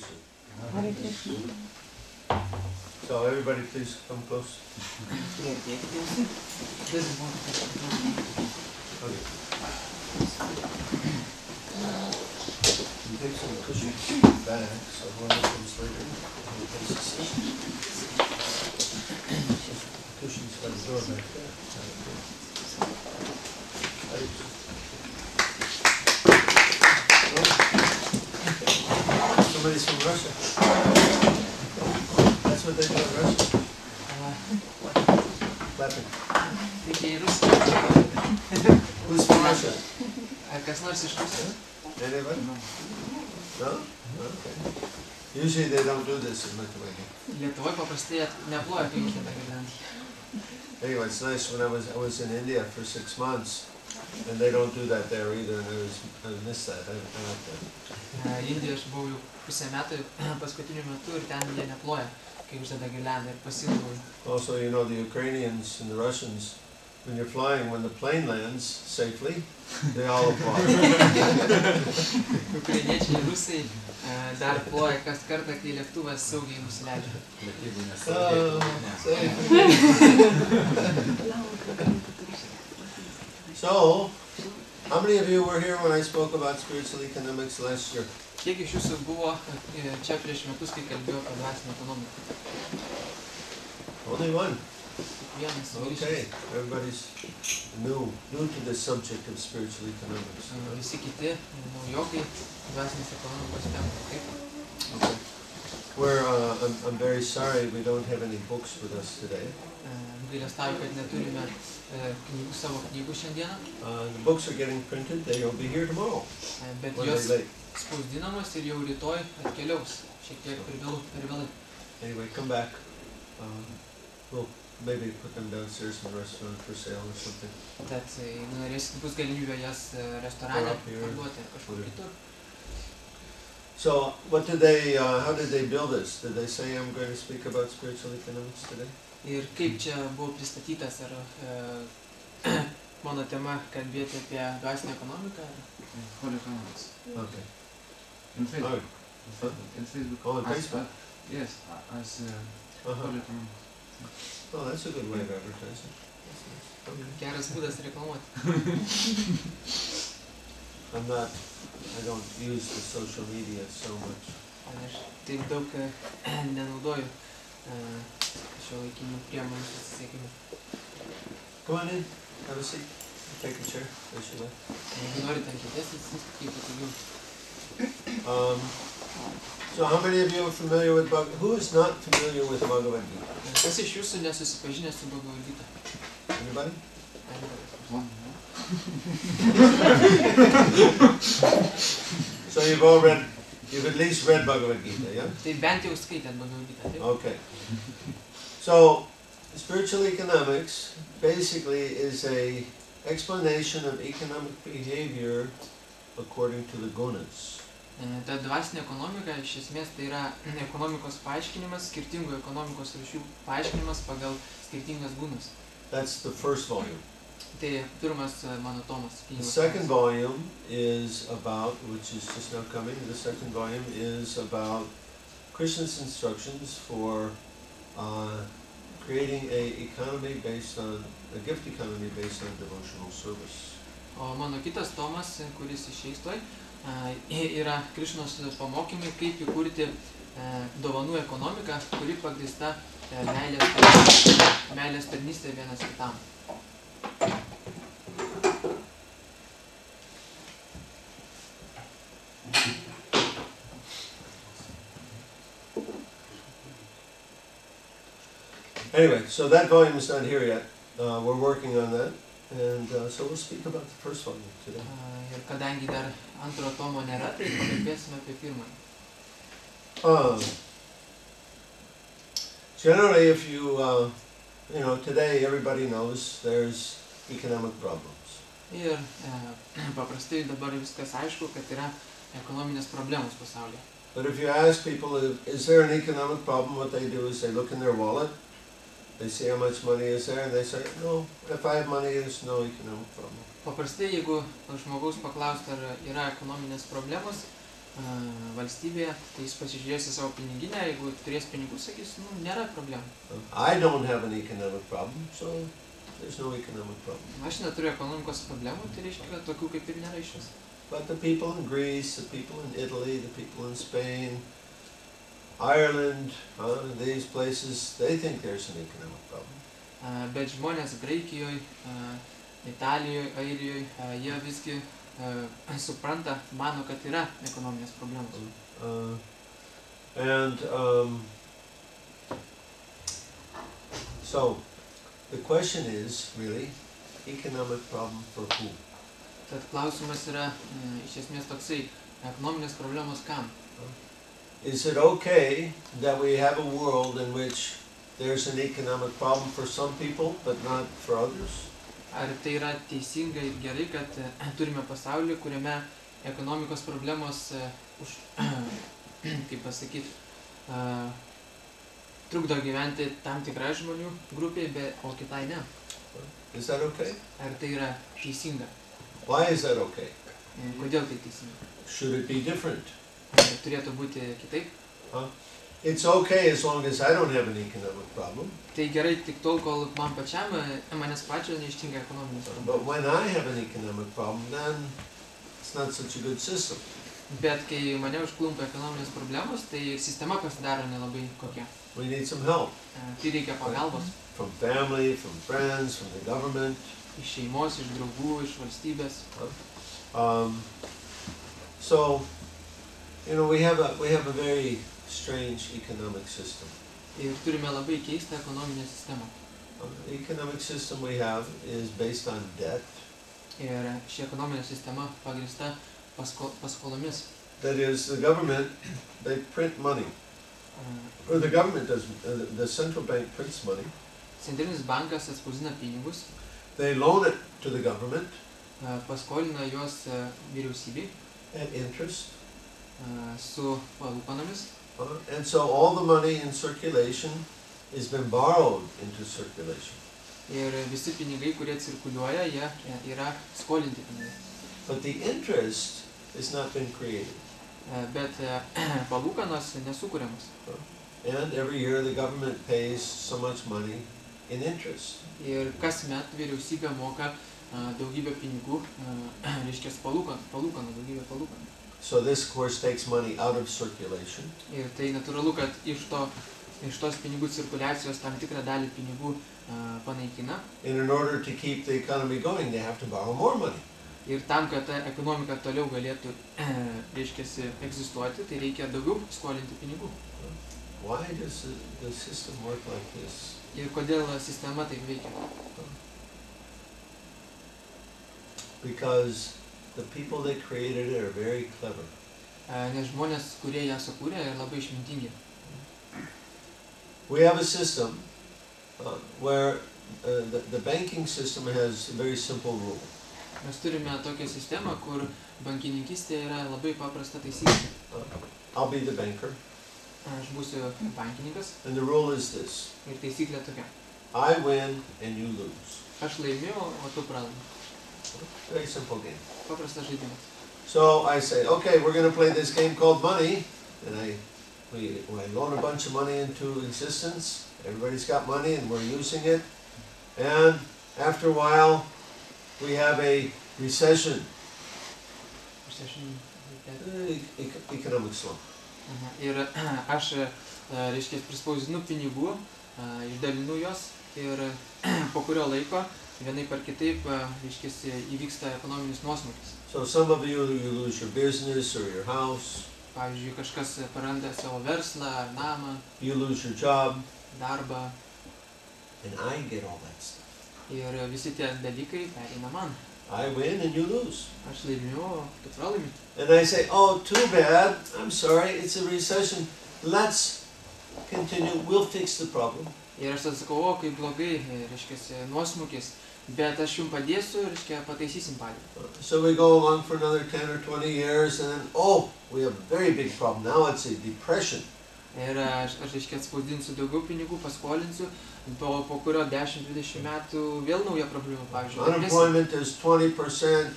Krishna. Hare Krishna. So everybody please come close. Okay. You take some cushions back, so when it comes later, we'll place the seat. Cushions by the door back there. Somebody's from Russia. That's what they do in Russia. Clapping. Who's from Russia? Anybody? No? Okay. Usually they don't do this in Lithuania. Anyway, it's nice when I was in India for 6 months, and they don't do that there either, and I miss that. I like that. Indijoje aš buvau jau pusę metų paskutiniu metu ir ten jie neploja, kai uždeda girliandą ir pasilgau. Also, you know, the Ukrainians and the Russians, when you're flying, when the plane lands safely, they all applaud. Ukrainiečiai ir rusai dar ploja kas kartą, kai lėktuvas saugiai nusileidžia. So, how many of you were here when I spoke about spiritual economics last year? Kiek iš jūsų buvo čia prieš metus, kai kalbėjau apie dvasinę ekonomiką? Only one. Vienas. Okay, everybody's new to the subject of spiritual economics. Visi kiti naujokai dvasinės ekonomikos temų. Okay. I'm very sorry we don't have any books with us today. Gailestauju, kad neturime savo knygų šiandieną. The books are getting printed, they will be here tomorrow. Bet jos spausdinamos ir jau rytoj atkeliaus, šiek tiek per vėlai. Anyway, come back. We'll maybe put them downstairs in the restaurant for sale or something. Tad bus galimybė jas restorane parduoti kažkur kitur. So, how did they build this? Did they say I'm going to speak about spiritual economics today? Ir kaip čia buvo pristatytas, ar mano tema kalbėti apie dvasinę ekonomiką? Whole economics. Okay. In Facebook. In Facebook? Yes, as whole economics. Oh, that's a good way of advertising. Geras būdas reklamuoti. I don't use the social media so much. Aš taip daug nenaudoju šiuolaikinių priemonių susisiekimui. Come on in, have a seat. Take a chair. There you go. Jeigu norite ant kėdės, kaip patogiau. So how many of you are familiar with who is not familiar with Bhagavad Gita? Kas iš jūsų nesusipažinęs su Bhagavad Gita? Anybody? So you've at least read Bhagavad Gita, yeah? Tai bent jau skaitėt Bhagavad Gita, taip? Okay. So spiritual economics basically is a explanation of economic behavior according to the gunas. Ta dvasinė ekonomika iš esmės tai yra ekonomikos paaiškinimas, skirtingų ekonomikos rūšių paaiškinimas pagal skirtingas gunas. That's the first volume. Tai pirmas mano tomas. The second volume is about, which is just now coming, the second volume is about Krishna's instructions for creating a gift economy based on devotional service. O mano kitas tomas, kuris išeis tuoj, yra Krišnos pamokymai, kaip įkurti dovanų ekonomiką, kuri pagrįsta meilės tarnystė vienas kitam. Anyway, so that volume is not here yet. We're working on that, and so we'll speak about the first volume today. Ir kadangi dar antro tomo nėra, tai pakalbėsime apie pirmąjį. Generally, if you know, today everybody knows there's economic problems. Ir paprastai dabar viskas aišku, kad yra ekonominės problemos pasaulyje. But if you ask people, is there an economic problem, what they do is they look in their wallet, they see how much money is there, and they say, no, if I have money, there's no economic problem. Paprastai, jeigu žmogaus paklausti, ar yra ekonominės problemos, valstybėje, tai jis pasižiūrės į savo piniginę, jeigu turės pinigų, sakys, nu, nėra problemų. I don't have an economic problem, so there's no economic problem. Aš neturiu ekonomikos problemų, tai reiškia, kad tokių kaip ir nėra iš vis. But the people in Greece, the people in Italy, the people in Spain, Ireland, these places, they think there's an economic problem. Bet žmonės Graikijoje, Italijoje, Airijoje, jie visgi supranta, mano, kad yra ekonominės problemos. So the question is really economic problem for who? Tad klausimas yra iš esmės toksai, ekonominės problemos kam? Is it okay that we have a world in which there's an economic problem for some people but not for others? Ar tai yra teisinga ir gerai, kad turime pasaulį, kuriame ekonomikos problemos kaip pasakyti, trukdo gyventi tam tikrai žmonių grupiai, o kitai ne? Is that okay? Ar tai yra teisinga? Why is that okay? Kodėl tai teisinga? Should it be different? Turėtų būti kitaip? It's okay as long as I don't have an economic problem. Tai gerai tik tol, kol man pačiam, manęs pačio neištinka ekonominis But problemas. when I have an economic problem, then it's not such a good system. Bet kai mane užklumpa ekonominės problemos, tai sistema pasidaro nelabai kokia. We need some help Tai reikia pagalbos. from family, from friends, from the government. Iš šeimos, iš draugų, iš valstybės. So, you know, we have a very strange economic system. Ir turime labai keistą ekonominę sistemą. The economic system we have is based on debt. Ir ši ekonominė sistema pagrįsta paskolomis. That is, the government, they print money. Or the government doesn't, the central bank prints money. Centrinis bankas atspausdina pinigus, They loan it to the government paskolina juos vyriausybei at interest. Su palūkanomis. And so all the money in circulation has been borrowed into circulation. Ir visi pinigai, kurie cirkuliuoja, jie yra skolinti pinigai. But the interest has not been created. Bet palūkanos nesukuriamos. And every year the government pays so much money in interest. Ir kasmet vyriausybė moka daugybę pinigų, reiškia palūkanų, daugybę palūkanų. So this, of course, takes money out of circulation. Ir tai natūralu, kad iš tos pinigų cirkuliacijos tam tikrą dalį pinigų panaikina. And in order to keep the economy going, they have to borrow more money. Ir tam, kad ta ekonomika toliau galėtų, reiškiasi, egzistuoti, tai reikia daugiau skolinti pinigų. Why does the system work like this? Ir kodėl sistema taip veikia? Because the people that created it are very clever. Nes žmonės, kurie ją sukūrė, yra labai išmintingi. We have a system where the banking system has a very simple rule. Mes turime tokią sistemą, kur bankininkystė yra labai paprasta taisyklė. I'll be the banker. Aš būsiu bankininkas. And the rule is this. Ir taisyklė tokia. I win and you lose. Aš laimiu, o tu pralaimi. Very simple game. Paprastas žaidimas. So I say, okay, we're going to play this game called money. And we loan a bunch of money into existence. Everybody's got money and we're using it. And after a while, we have a recession. Economic slump. Ir aš, reiškia, prispausdinu pinigų, išdalinu juos ir po kurio laiko vienaip ar kitaip, reiškia, įvyksta ekonominis nuosmukis. So some of you lose your business or your house. Pavyzdžiui, kažkas praranda savo verslą ar namą. You lose your job. Darbą. And I get all that stuff. Ir visi tie dalykai pereina man. I win and you lose. Aš laimiu, tu pralaimi. And I say, oh, too bad. I'm sorry, it's a recession. Let's continue. We'll fix the problem. Ir aš tada sakau, o, kaip blogai, reiškia, nuosmukis. Bet aš jums padėsiu, reiškia, pataisysim padėtį. So we go along for another 10 or 20 years and then, oh, we have a very big problem. Now it's a depression. Ir aš reiškia, atspausdinsiu daugiau pinigų, paskolinsiu, po kurio 10-20 metų vėl nauja problema, pavyzdžiui. Unemployment is 20%,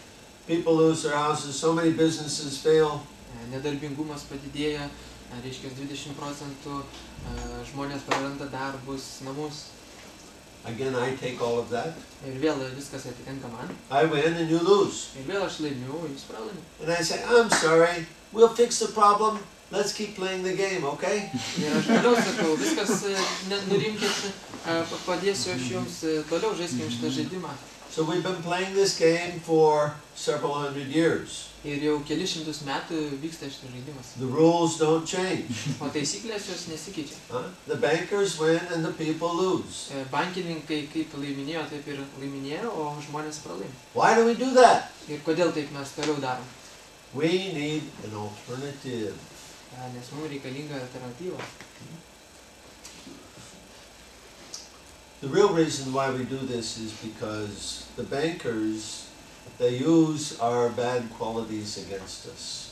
people lose their houses, so many businesses fail. nedarbingumas padidėja, reiškia 20%, žmonės praranda darbus, namus. Again, I take all of that. Ir vėl viskas atitenka man. I win and you lose. Ir vėl aš laimiu, jūs pralaimite. And I say, I'm sorry, we'll fix the problem. Let's keep playing the game, okay? Ir aš toliau sakau, viskas nurimkit, padėsiu aš jums, toliau žaiskim šitą žaidimą. So we've been playing this game for several hundred years. Ir jau keli šimtus metų vyksta šitas žaidimas. The rules don't change. O taisyklės jos nesikeičia. The bankers win and the people lose. Bankininkai kaip laiminėjo, taip ir laiminėjo, o žmonės pralaimė. Why do we do that? Ir kodėl taip mes toliau darom? We need an alternative. Nes mums reikalinga alternatyva. The real reason why we do this is because the bankers, they use our bad qualities against us.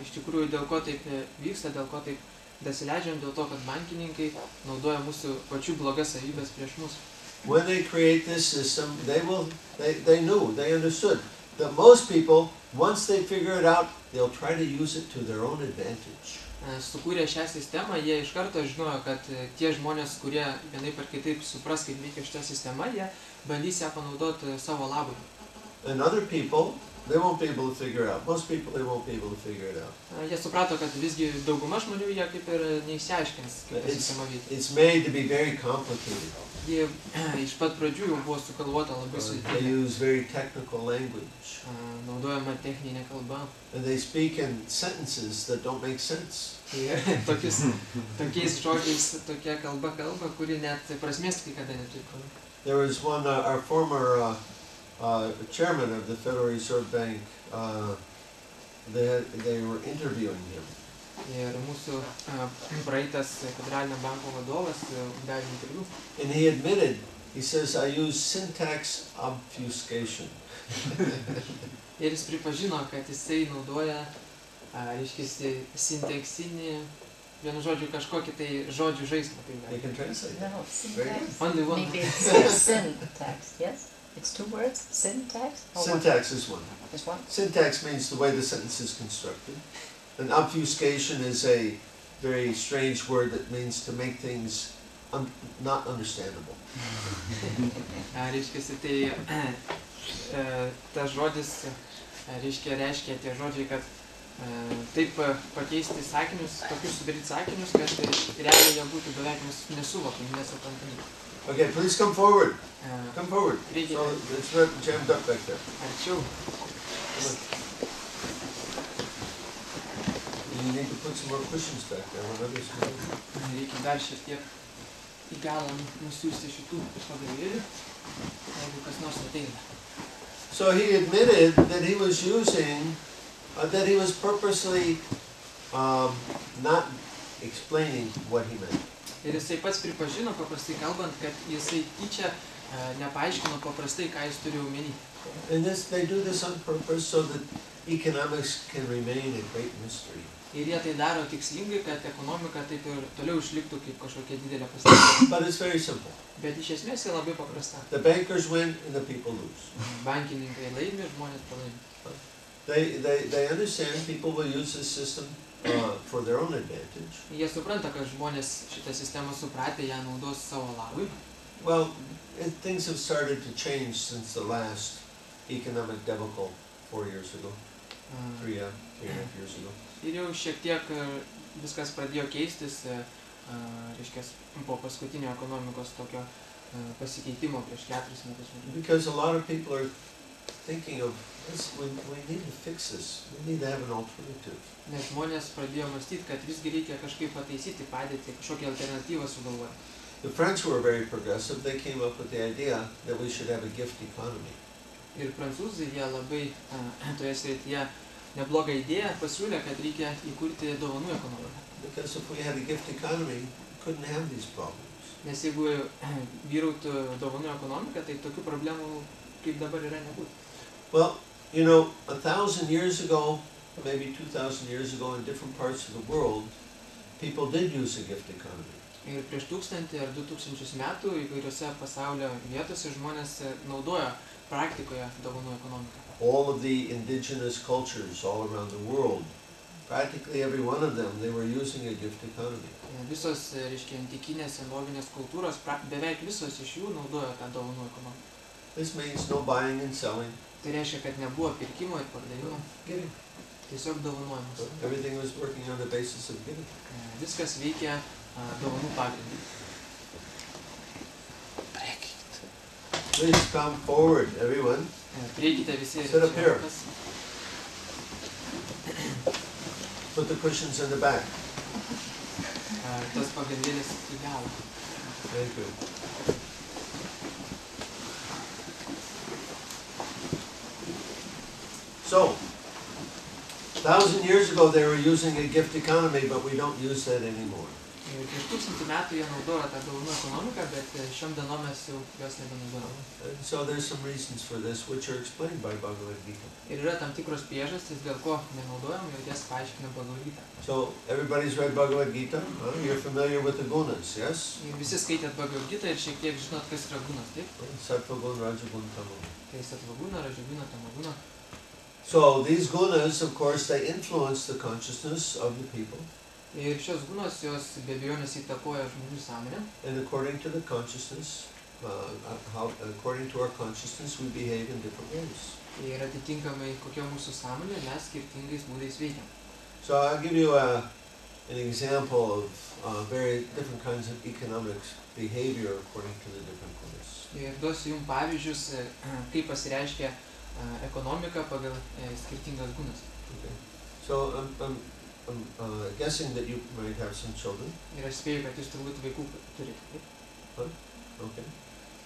Iš tikrųjų, dėl ko taip vyksta, dėl ko taip dasileidžiam, dėl to, kad bankininkai naudoja mūsų pačių blogas savybės prieš mus. When they create this system, they understood that most people, once they figure it out, they'll try to use it to their own advantage. Sukūrė šią sistemą, jie iš karto žinojo, kad tie žmonės, kurie vienaip ar kitaip supras, kaip veikia šitą sistemą, jie bandys ją panaudoti savo labui. And other people, they won't be able to figure it out. Most people, they won't be able to figure it out. Jie suprato, kad visgi dauguma žmonių jie kaip ir neišsiaiškins, kaip ta sistema veikia. It's made to be very complicated. Jie iš pat pradžių jau buvo sugalvota labai They sudėtinga. use very technical language. Naudojama techninė kalba. And they speak in sentences that don't make sense. Ir tokiais žodžiais tokia kalba, kuri net prasmės kai kada neturi. There was one, our former chairman of the Federal Reserve Bank, they were interviewing him. Ir mūsų praeitas federalinio banko vadovas davė interviu. And he admitted, he says, I use syntax obfuscation. Ir jis pripažino, kad jisai naudoja, reiškia, sintaksinį, vienu žodžiu, kažkokį tai žodžių žaismą. You can translate that. No, syntax. Only one. Maybe it's syntax, yes? It's two words, syntax? Or what? Syntax is one. Is one? Syntax means the way the sentence is constructed. And obfuscation is a very strange word that means to make things not understandable. Reiškia, tai tas žodis reiškia tie žodžiai, kad taip pakeisti sakinius, tokius sudaryti sakinius, kad realiai jie būtų beveik nesuvokiami, nesuprantami. Okay, please come forward. Come forward. Reikia So it's not jammed up back there. arčiau. You need to put some more cushions back there when others move. Reikia dar šiek tiek į galą nusiųsti šitų padavėlių, jeigu kas nors ateina. So he admitted that he was using, that he was purposely not explaining what he meant. Ir jisai pats pripažino, paprastai kalbant, kad jisai tyčia nepaaiškino paprastai, ką jis turi omeny. And they do this on purpose so that economics can remain a great mystery. Ir jie tai daro tikslingai, kad ekonomika taip ir toliau išliktų kaip kažkokia didelė paslaptis. But it's very simple. Bet iš esmės jie labai paprasta. The bankers win and the people lose. Bankininkai laimi, žmonės pralaimi. They understand people will use this system for their own advantage. Jie supranta, kad žmonės šitą sistemą supratę ją naudos savo labui. Well, things have started to change since the last economic debacle 4 years ago, 3.5 years ago. Ir jau šiek tiek viskas pradėjo keistis, reiškia, po paskutinio ekonomikos tokio pasikeitimo prieš 4 metus. Because a lot of people are thinking of this, we need to fix this. We need to have an alternative. Nes žmonės pradėjo mąstyti, kad visgi reikia kažkaip pataisyti padėtį, kažkokią alternatyvą sugalvoti. The French were very progressive. They came up with the idea that we should have a gift economy. Ir prancūzai jie labai toje srityje neblogą idėją pasiūlė, kad reikia įkurti dovanų ekonomiką. Because if we had a gift economy, we couldn't have these problems. Nes jeigu vyrautų dovanų ekonomika, tai tokių problemų kaip dabar yra nebūtų. Well, you know, 1,000 years ago, maybe 2,000 years ago, in different parts of the world, people did use a gift economy. Ir prieš 1000 ar 2000 metų įvairiose pasaulio vietose žmonės naudojo praktikoje dovanų ekonomiką. All of the indigenous cultures all around the world practically every one of them, they were using a gift economy. Visos, reiškia, antikinės senovinės kultūros, beveik visos iš jų naudojo tą dovanų ekonomiką. This means no buying and selling. Tai reiškia, kad nebuvo pirkimo ir pardavimo, Giving. tiesiog dovanojimas. Everything was working on the basis of giving. Viskas veikia dovanų pagrindu. Please come forward, everyone. Prieikite visi ir Sit up here. čia. Put the cushions in the back. Tas pagrindėlis į galą. Thank you. So, 1,000 years ago they were using a gift economy, but we don't use that anymore. Ir prieš 1000 metų jie naudojo tą dovanų ekonomiką, bet šiom dienom mes jau jos nebenaudojame. And so there's some reasons for this, which are explained by Bhagavad Gita. Ir yra tam tikros priežastys, dėl ko nenaudojam, ir jas paaiškina Bhagavad Gita. So everybody's read Bhagavad Gita. You're familiar with the gunas, yes? Ir visi skaitėt Bhagavad Gita ir šiek tiek žinot, kas yra gunas, taip? Sattva gun, raja gun, tamo gun. Tai satvaguna, rajaguna, tamaguna. So these gunas, of course, they influence the consciousness of the people. Ir šios gunos, jos be abejonės įtakoja žmonių sąmonę. And according to the consciousness, according to our consciousness, we behave in different ways. Ir atitinkamai kokia mūsų sąmonė, mes skirtingais būdais veikiam. So I'll give you an example of very different kinds of economics behavior according to the different gunas. Ir duosiu jums pavyzdžius, kaip pasireiškia ekonomika pagal skirtingas gunas. Okay. So I'm guessing that you might have some children. Ir aš spėju, kad jūs turbūt vaikų turite. Okay.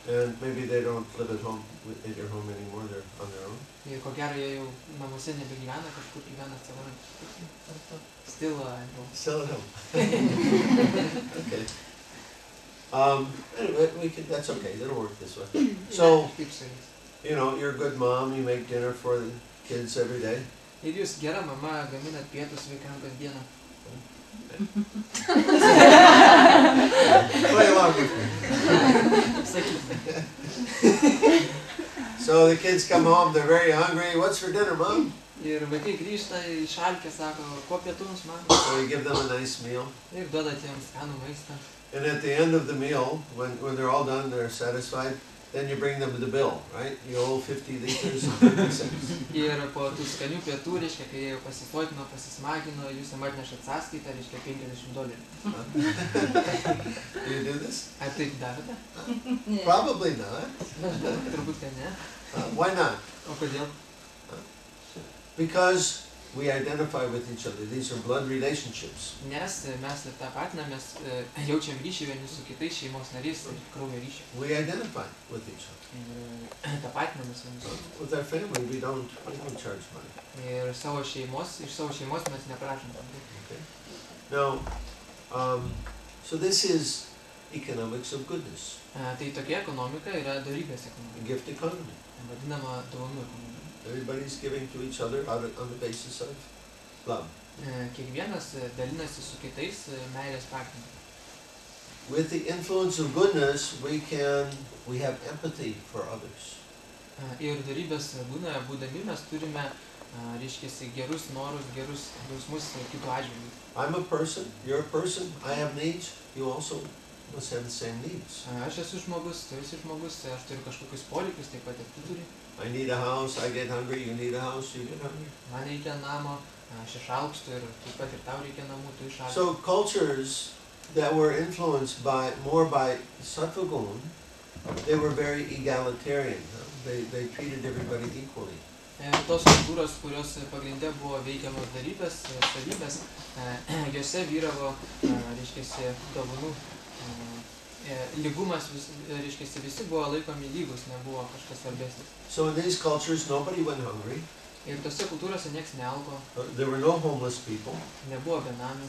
And maybe they don't live at home, at your home anymore, they're on their own. Ir ko gero jie jau namuose nebegyvena, kažkur gyvena savarankiškai. Still at home. Still at home. Okay. Anyway, that's okay, it'll work this way. So, Kaip su jais. you know, you're a good mom, you make dinner for the kids every day. Ir jūs gera mama, gaminat pietus vaikams kasdieną. Play along with me. Sakykime. So the kids come home, they're very hungry. What's for dinner, Mom? Ir vaikai grįžta į šalkę, sako, ko pietums man? So you give them a nice meal. Ir duodat jiems skanų maistą. And at the end of the meal, when they're all done, they're satisfied, then you bring them the bill, right? You owe 50 liters and 50 cents. Ir po tų skanių pietų, reiškia, kai jie jau pasifotino, pasismagino, jūs jam atnešat sąskaitą, reiškia $50. Do you do this? Ar taip darote? Probably not. Turbūt, kad ne. Why not? O kodėl? Because we identify with each other. These are blood relationships. Nes mes tą patinamės, jaučiam ryšį vieni su kitais šeimos nariais ir kraujo ryšį. We identify with each other. Ir tą patinamės vieni su kitais. With our family, we don't charge money. Ir iš savo šeimos mes neprašom. Okay. Now, so this is economics of goodness. Tai tokia ekonomika yra dorybės ekonomika. Gift economy. Vadinama dovanų ekonomika. Everybody's giving to each other on the basis of love. Kiekvienas dalinasi su kitais meilės pagrindu. With the influence of goodness, we have empathy for others. Ir dorybės būna, būdami mes turime, reiškiasi, gerus norus, gerus jausmus kitų atžvilgių. I'm a person, you're a person, I have needs, you also must have the same needs. Aš esu žmogus, tu esi žmogus, aš turiu kažkokius poreikius, taip pat ir tu turi. I need a house, I get hungry, you need a house, you get hungry. Man reikia namo, aš išalkstu ir taip pat ir tau reikia namų, tu išalksti. So cultures that were influenced more by Sattva-gun, they were very egalitarian. They treated everybody equally. Tos kultūros, kurios pagrinde buvo veikiamos darybės, savybės, jose vyravo, reiškiasi, dovanų lygumas, reiškiasi, visi buvo laikomi lygus, nebuvo kažkas svarbesnis. So in these cultures, nobody went hungry. Ir tose kultūrose nieks nealko, There were no homeless people. nebuvo benamių.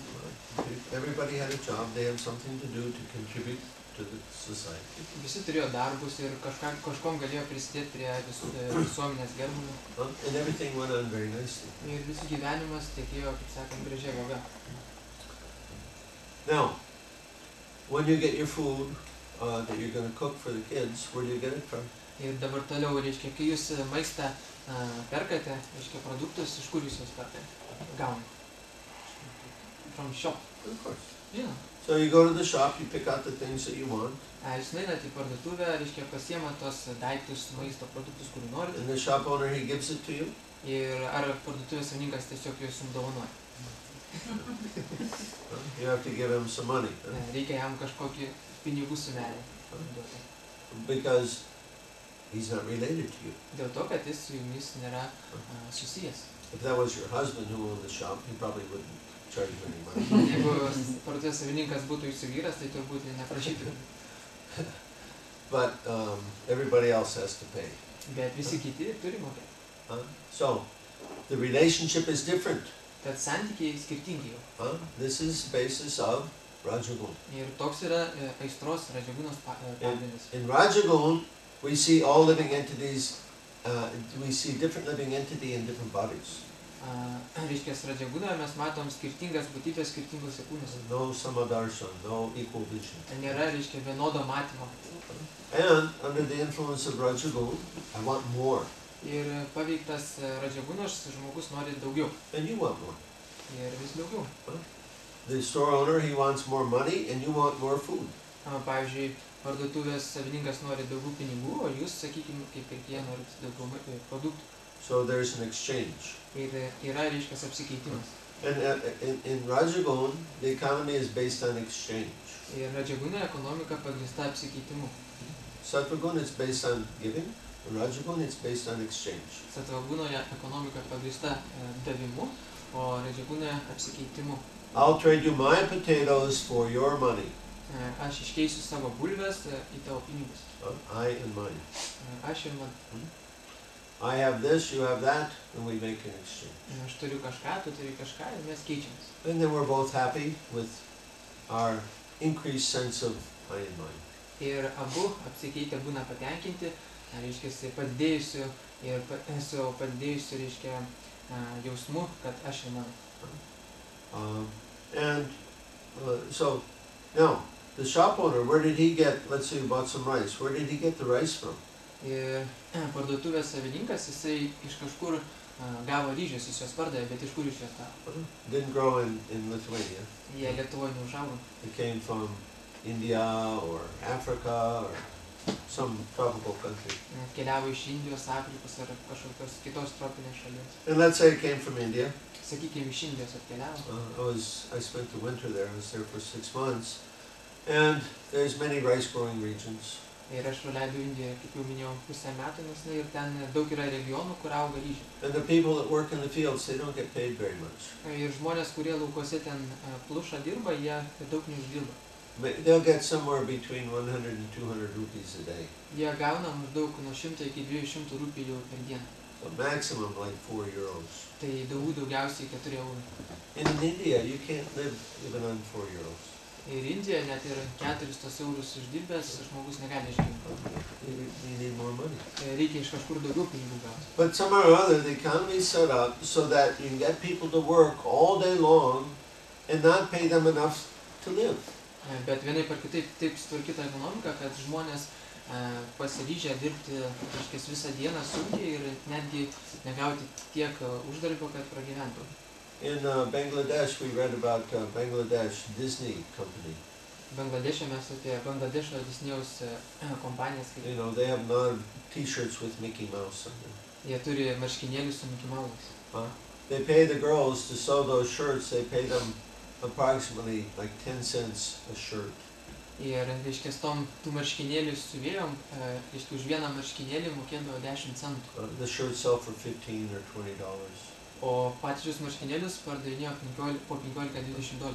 Everybody had a job. They had something to do to contribute to the society. Visi turėjo darbus ir kažkom galėjo prisidėti prie visuomenės gerbūvio. And everything went on very nicely. Ir visų gyvenimas tekėjo, kaip sakant, gražia vaga. Now, when you get your food that you're going to cook for the kids, where do you get it from? Ir dabar toliau, reiškia, kai jūs maistą perkate, reiškia, produktus, iš kur jūs juos perkate? Gaunate. from shop. Of course. Žinoma. So you go to the shop, you pick out the things that you want, Jūs nueinat į parduotuvę, reiškia pasiema tos daiktus, maisto produktus, kurių norit. and the shop owner, he gives it to you. Ir ar parduotuvės savininkas tiesiog juos jums dovanoja. You have to give him some money. Reikia jam kažkokį pinigų sumelį duoti. Because he's not related to you. Dėl to, kad jis su jumis nėra susijęs. If that was your husband who owned the shop, he probably wouldn't charge you any money. Jeigu parduotuvės savininkas būtų jūsų vyras, tai turbūt neprašytų. But everybody else has to pay. Bet visi kiti turi mokėti. So the relationship is different. Tad santykiai skirtingi jau. This is basis of Rajagun. Ir toks yra aistros Rajagunos pagrindas. In Rajagun, we see all living entities, we see different living entity in different bodies. Reiškia, Radžagunoje mes matom skirtingas būtybės skirtingose kūnose. No samadarshan, no equal vision. Nėra, reiškia, vienodo matymo. And under the influence of Rajagun, I want more. Ir paveiktas Radžagunos žmogus nori daugiau. And you want more. Ir vis daugiau. The store owner, he wants more money and you want more food. Pavyzdžiui, parduotuvės savininkas nori daugiau pinigų, o jūs, sakykime, kaip pirkėjai, norit daugiau produktų. So there's an exchange. Ir yra, reiškia, apsikeitimas. And in Rajagun, the economy is based on exchange. Ir Radžaguno ekonomika pagrįsta apsikeitimu. Sattvagun, it's based on giving. In Rajagun, it's based on exchange. Sattvagunoje ekonomika pagrįsta davimu, o Radžagunoje apsikeitimu. I'll trade you my potatoes for your money. Aš iškeisiu savo bulves į tavo pinigus. I and mine. Aš ir man. I have this, you have that, and we make an exchange. Aš turiu kažką, tu turi kažką, ir mes keičiamės. And then we're both happy with our increased sense of I and mine. Ir abu apsikeitę būna patenkinti, reiškia, padidėjusiu ir su padidėjusiu, reiškia, jausmu, kad aš ir mano. So now the shop owner, where did he get? Let's say you bought some rice. Where did he get the rice from? Ir parduotuvės savininkas, jisai iš kažkur gavo ryžius, jis juos pardavė, bet iš kur iš juos gavo? Didn't grow in Lithuania. Jie Lietuvoje neužaugo. It came from India or Africa or some tropical country. Keliavo iš Indijos, Afrikos ar kažkokios kitos tropinės šalies. And let's say it came from India. Sakykime, iš Indijos atkeliavo. I spent the winter there. I was there for 6 months. And there's many rice growing regions. Ir aš praleidau Indijoje, kaip jau minėjau, pusę metų, nes ir ten daug yra regionų, kur auga ryžiai. And the people that work in the fields, they don't get paid very much. Ir žmonės, kurie laukuose ten plušą dirba, jie daug neuždirba. They'll get somewhere between 100 and 200 rupees a day. Jie gauna maždaug nuo 100 iki 200 rupijų per dieną. So maximum like 4 euros. Tai daugiausiai 4 eurų. In India, you can't live even on 4 euros. Ir Indijoje net ir 4 eurus uždirbęs žmogus negali išgyventi. You need more money. Reikia iš kažkur daugiau pinigų gauti. But somehow or other, the economy is set up so that you can get people to work all day long and not pay them enough to live. Bet vienaip ar kitaip taip sutvarkyta ekonomika, kad žmonės pasiryžę dirbti visą dieną sunkiai ir netgi negauti tiek uždarbio, kad pragyventų. In Bangladesh, we read about Bangladesh Disney Company. Bangladešė mes apie Bangladešo Disnėjaus kompanijas. You know, they have not T-shirts with Mickey Mouse on them. Jie turi marškinėlius su Mickey Mouse. They pay the girls to sew those shirts. They pay them approximately like 10 cents a shirt. Ir, reiškia, tų marškinėlių siuvėjom, reiškia, už vieną marškinėlį mokėdavo 10 centų. The shirts sell for $15 or $20. O pačius marškinėlius pardavinėjo po $15–20.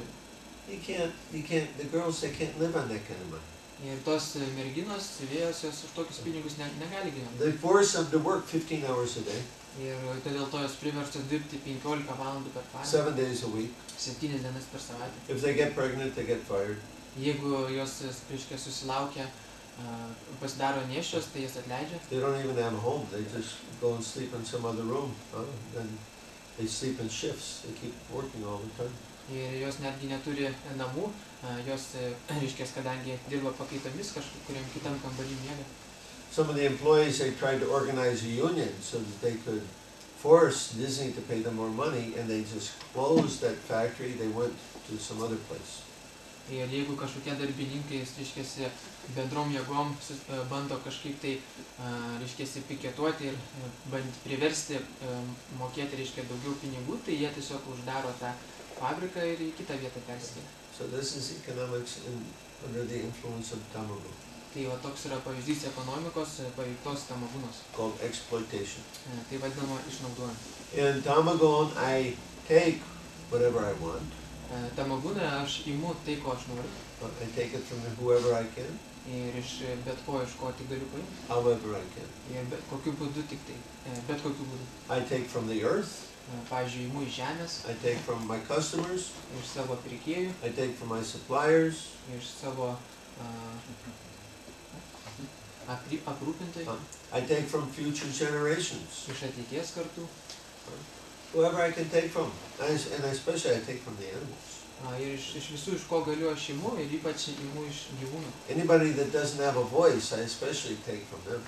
The girls, they can't live on that kind of money. Ir tos merginos, siuvėjos, jos už tokius pinigus negali gyventi. They force them to work 15 hours a day. Ir dėl to jos priverstos dirbti 15 valandų per parą. 7 days a week. 7 dienas per savaitę. If they get pregnant, they get fired. Jeigu jos, reiškia, susilaukia, pasidaro nėščios, tai jas atleidžia. They don't even have a home. They just go and sleep in some other room. And they sleep in shifts. They keep working all the time. Ir jos netgi neturi namų, jos, reiškia, kadangi dirba pakaitomis, kažkuriam kitam kambarį miega. Some of the employees, they tried to organize a union so that they could forced Disney to pay them more money and they just closed that factory, they went to some other place. Ir jeigu kažkokie darbininkai, reiškiasi, bendrom jėgom bando kažkaip tai, reiškiasi, piketuoti ir bandyti priversti mokėti, reiškia, daugiau pinigų, tai jie tiesiog uždaro tą fabriką ir į kitą vietą persikelia. So this is economics under the influence of Tamago. Tai va toks yra pavyzdys ekonomikos paveiktos tamagunos. Called exploitation. Tai vadinama išnaudojimu. In Tamagon, I take whatever I want. Tamagūne aš imu tai, ko aš noriu. I take it from whoever I can. Ir iš bet ko tik galiu paimti. However I can. Ir bet kokiu būdu tik tai. Bet kokiu būdu. I take from the earth. Pavyzdžiui, imu iš žemės. I take from my customers. Iš savo pirkėjų. I take from my suppliers. Iš savo aprūpintojų. I take from future generations. Iš ateities kartų. Whoever I can take from, and especially I take from the animals. Ir iš visų, iš ko galiu aš imu, ir ypač imu iš gyvūnų. Anybody that doesn't have a voice, I especially take from them.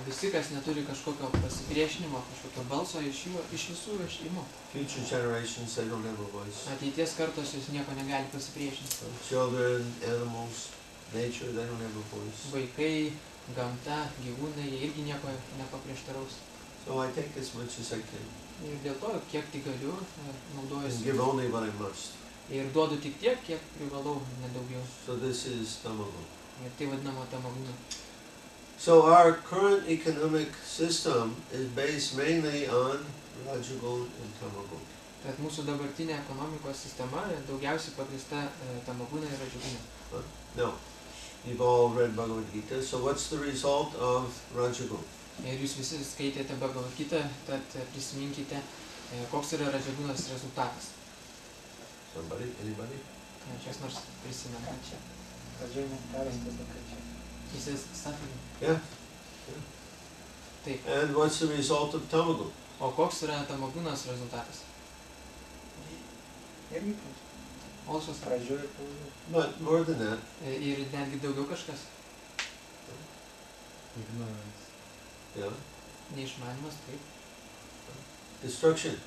Visi, kas neturi kažkokio pasipriešinimo, kažkokio balso, iš visų aš imu. Future generations, they don't have a voice. Ateities kartos jos nieko negali pasipriešinti. Children, animals, nature, they don't have a voice. Vaikai, gamta, gyvūnai, jie irgi nieko nepaprieštaraus. So I take as much as I can. Ir dėl to, kiek tik galiu, naudojuosi. And give only what I must. Ir duodu tik tiek, kiek privalau, nedaugiau. So this is Tamago. Ir tai vadinama tamagūna. So our current economic system is based mainly on Rajagun and Tamagun. Tad mūsų dabartinė ekonomikos sistema daugiausiai pagrįsta tamagūna ir Rajaguna. Now, you've all read Bhagavad Gita, so what's the result of Rajagun? Ir jūs visi skaitėte Bhagavad Gita, tad prisiminkite, koks yra Rajagunos rezultatas. Somebody? Anybody? Kas nors prisimena čia. Jis suffering. Yeah. Taip. And what's the result of Tamagun? O koks yra tamagūnos rezultatas? Also suffering. But more than that. Ir netgi daugiau kažkas. Ignorance. Yeah. Neišmanimas, taip. Destruction.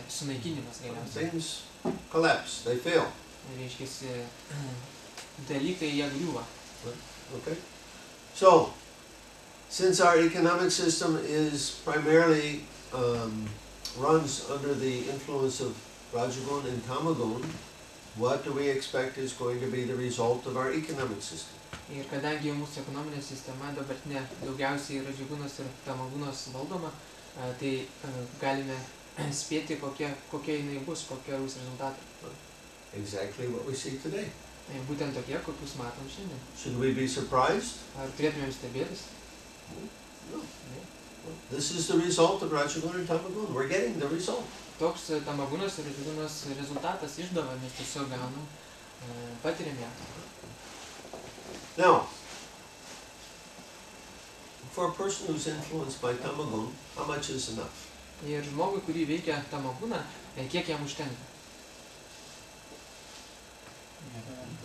Sunaikinimas galiausiai. Things collapse, they fail. Reiškiasi, dalykai jie griūva. Okay? So, since our economic system is primarily runs under the influence of Rajagun and Tamagun, what do we expect is going to be the result of our economic system? Ir kadangi mūsų ekonominė sistema dabartinė daugiausiai Rajagūnos ir Tamagūnos valdoma, tai galime spėti, kokia jinai bus, kokie bus rezultatai. Exactly what we see today. Būtent tokie, kokius matom šiandien. Should we be surprised? Ar turėtumėm stebėtis? No. This is the result of Rajagun and Tamagun. We're getting the result. Toks Tamagūnos ir Rajagūnos rezultatas išdava, mes tiesiog gaunam, patiriam ją. Now, for a person who's influenced by Tamagun, how much is enough? Ir žmogui, kurį veikia Tamagūna, kiek jam užtenka?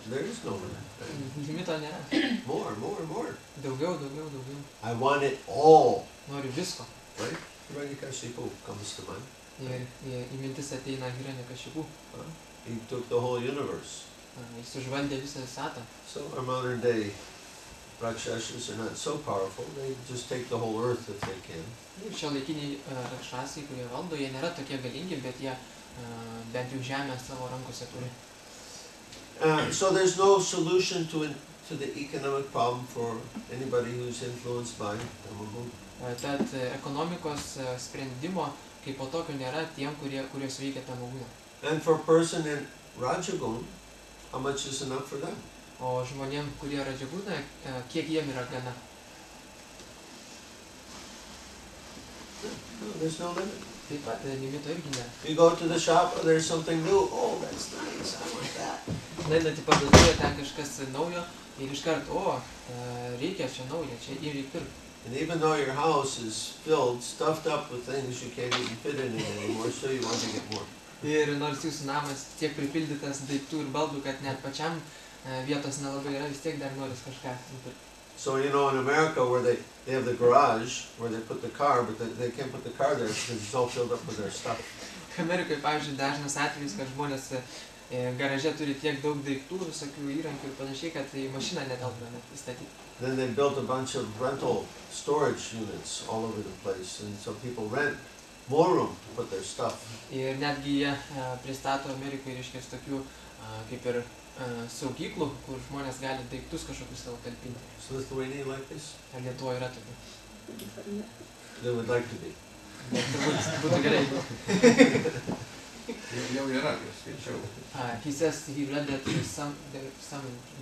There is no limit. Limito nėra. More. Daugiau. I want it all. Noriu visko. Right? Hiranyakashipu comes to mind. Ir į mintis ateina Hiranyakashipu. He took the whole universe. Jis užvaldė visą visatą. So our modern day Rakshasas are not so powerful. They just take the whole earth if they can. Šiuolaikiniai rakšasai, kurie valdo, jie nėra tokie galingi, bet jie bent jau žemę savo rankose turi. So there's no solution to the economic problem for anybody who's influenced by Tamagun. Tad ekonomikos sprendimo kaip po tokio nėra tiem, kurios veikia Tamagūną. And for a person in Rajagun, how much is enough for them? O žmonėm, kurie Rajagūna, kiek jiem yra gana? No, there's no limit. Taip pat limito irgi nėra. You go to the shop, oh, there's something new. Oh, that's nice. I want that. Nueinat į parduotuvę, ten kažkas naujo ir iškart, reikia čia naujo, čia ir įpirk. And even though your house is filled, stuffed up with things you can't even fit in it anymore, so you want to get more. Ir nors jūsų namas tiek pripildytas daiktų ir baldų, kad net pačiam vietos nelabai yra, vis tiek dar noris kažką nupirkti. So you know in America where they have the garage where they put the car, but they can't put the car there because it's all filled up with their stuff. Amerikoje, pavyzdžiui, dažnas atvejis, kad žmonės garaže turi tiek daug daiktų, visokių įrankių ir panašiai, kad į mašiną netelpa net įstatyti. Then they built a bunch of rental storage units all over the place, and so people rent more room to put their stuff. Ir netgi jie pristato Amerikoje, reiškia, tokių kaip ir saugyklų, kur žmonės gali daiktus kažkokius savo talpinti. So Lithuania like this? Ar Lietuvoje yra tokių? They would like to be. Bet turbūt būtų gerai. Jau yra, aš skaičiau. He says he read that there's some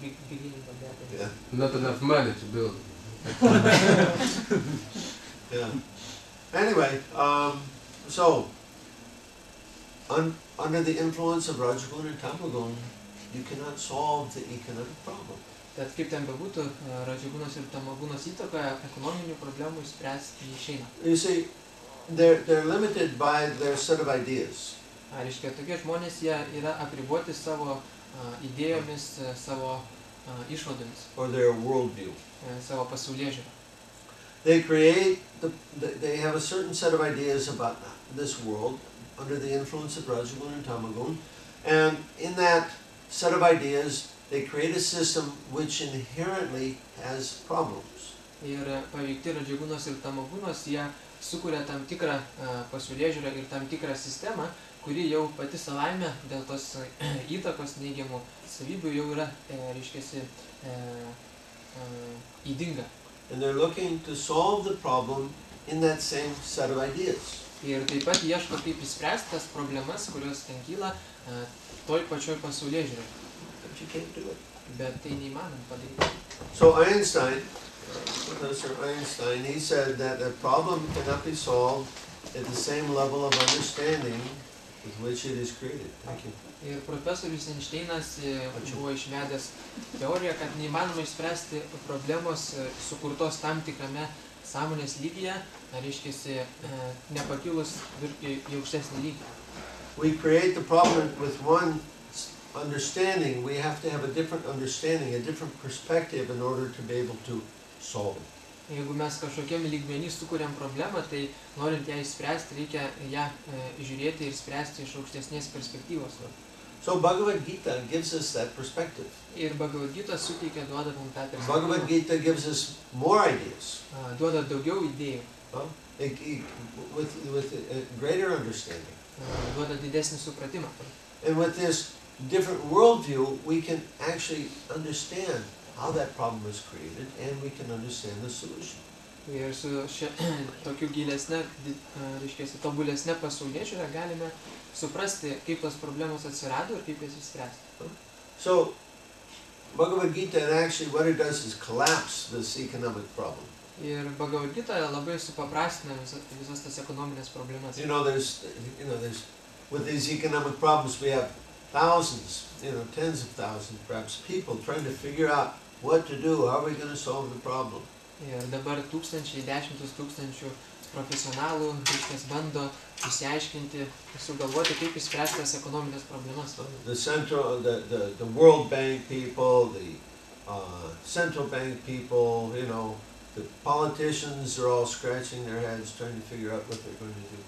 beginning of that. Yeah. Not enough money to build. Yeah. Anyway, so under the influence of Rajagun and Tamagun, you cannot solve the economic problem. Tad kaip ten bebūtų, Radžigunos ir Tamagunos įtakoje ekonominių problemų išspręsti neišeina. You see, they're limited by their set of ideas. Reiškia, tokie žmonės jie yra apriboti savo idėjomis, savo išvadomis, Or their worldview. savo pasaulėžiūrą. They have a certain set of ideas about this world under the influence of Rajagun and Tamagun, and in that set of ideas, they create a system which inherently has problems. Ir paveikti Radžigunos ir Tamagunos, jie sukuria tam tikrą pasaulėžiūrą ir tam tikrą sistemą, kuri jau pati savaime dėl tos įtakos neigiamų savybių jau yra, reiškiasi, ydinga. And they're looking to solve the problem in that same set of ideas. Ir taip pat ieško, kaip išspręsti tas problemas, kurios ten kyla toj pačioj pasaulėžiūroje. But you can't do it. Bet tai neįmanoma padaryti. So Einstein, Professor Einstein, he said that a problem cannot be solved at the same level of understanding with which it is created. Thank you. Ir profesorius Einšteinas buvo išvedęs teoriją, kad neįmanoma išspręsti problemos sukurtos tam tikrame sąmonės lygyje, reiškiasi nepakilus į aukštesnį lygį. We create the problem with one understanding. We have to have a different understanding, a different perspective in order to be able to solve it. Jeigu mes kažkokiam lygmenį sukuriam problemą, tai norint ją išspręsti, reikia ją žiūrėti ir spręsti iš aukštesnės perspektyvos. So Bhagavad Gita gives us that perspective. Ir Bhagavad Gita suteikia, duoda mums tą Bhagavad perspektyvą. Gita gives us more ideas, Duoda daugiau idėjų, with a greater understanding. duoda didesnį supratimą. And with this different worldview, we can actually understand how that problem is created, and we can understand the solution. Ir su tokiu gilesne, reiškiasi, tobulesne pasaulėžiūra galime suprasti, kaip tos problemos atsirado ir kaip jas išspręsti. So, Bhagavad Gita, and actually what it does is collapse this economic problem. Ir Bhagavad Gita labai supaprastina visas tas ekonominės problemas. There's, with these economic problems, we have thousands, tens of thousands, perhaps, people trying to figure out what to do, how are we going to solve the problem. Ir dabar tūkstančiai, dešimtus tūkstančių profesionalų bando išsiaiškinti, sugalvoti, kaip išspręsti tas ekonominės problemas. The World Bank people, the Central Bank people, the politicians are all scratching their heads trying to figure out what they're going to do.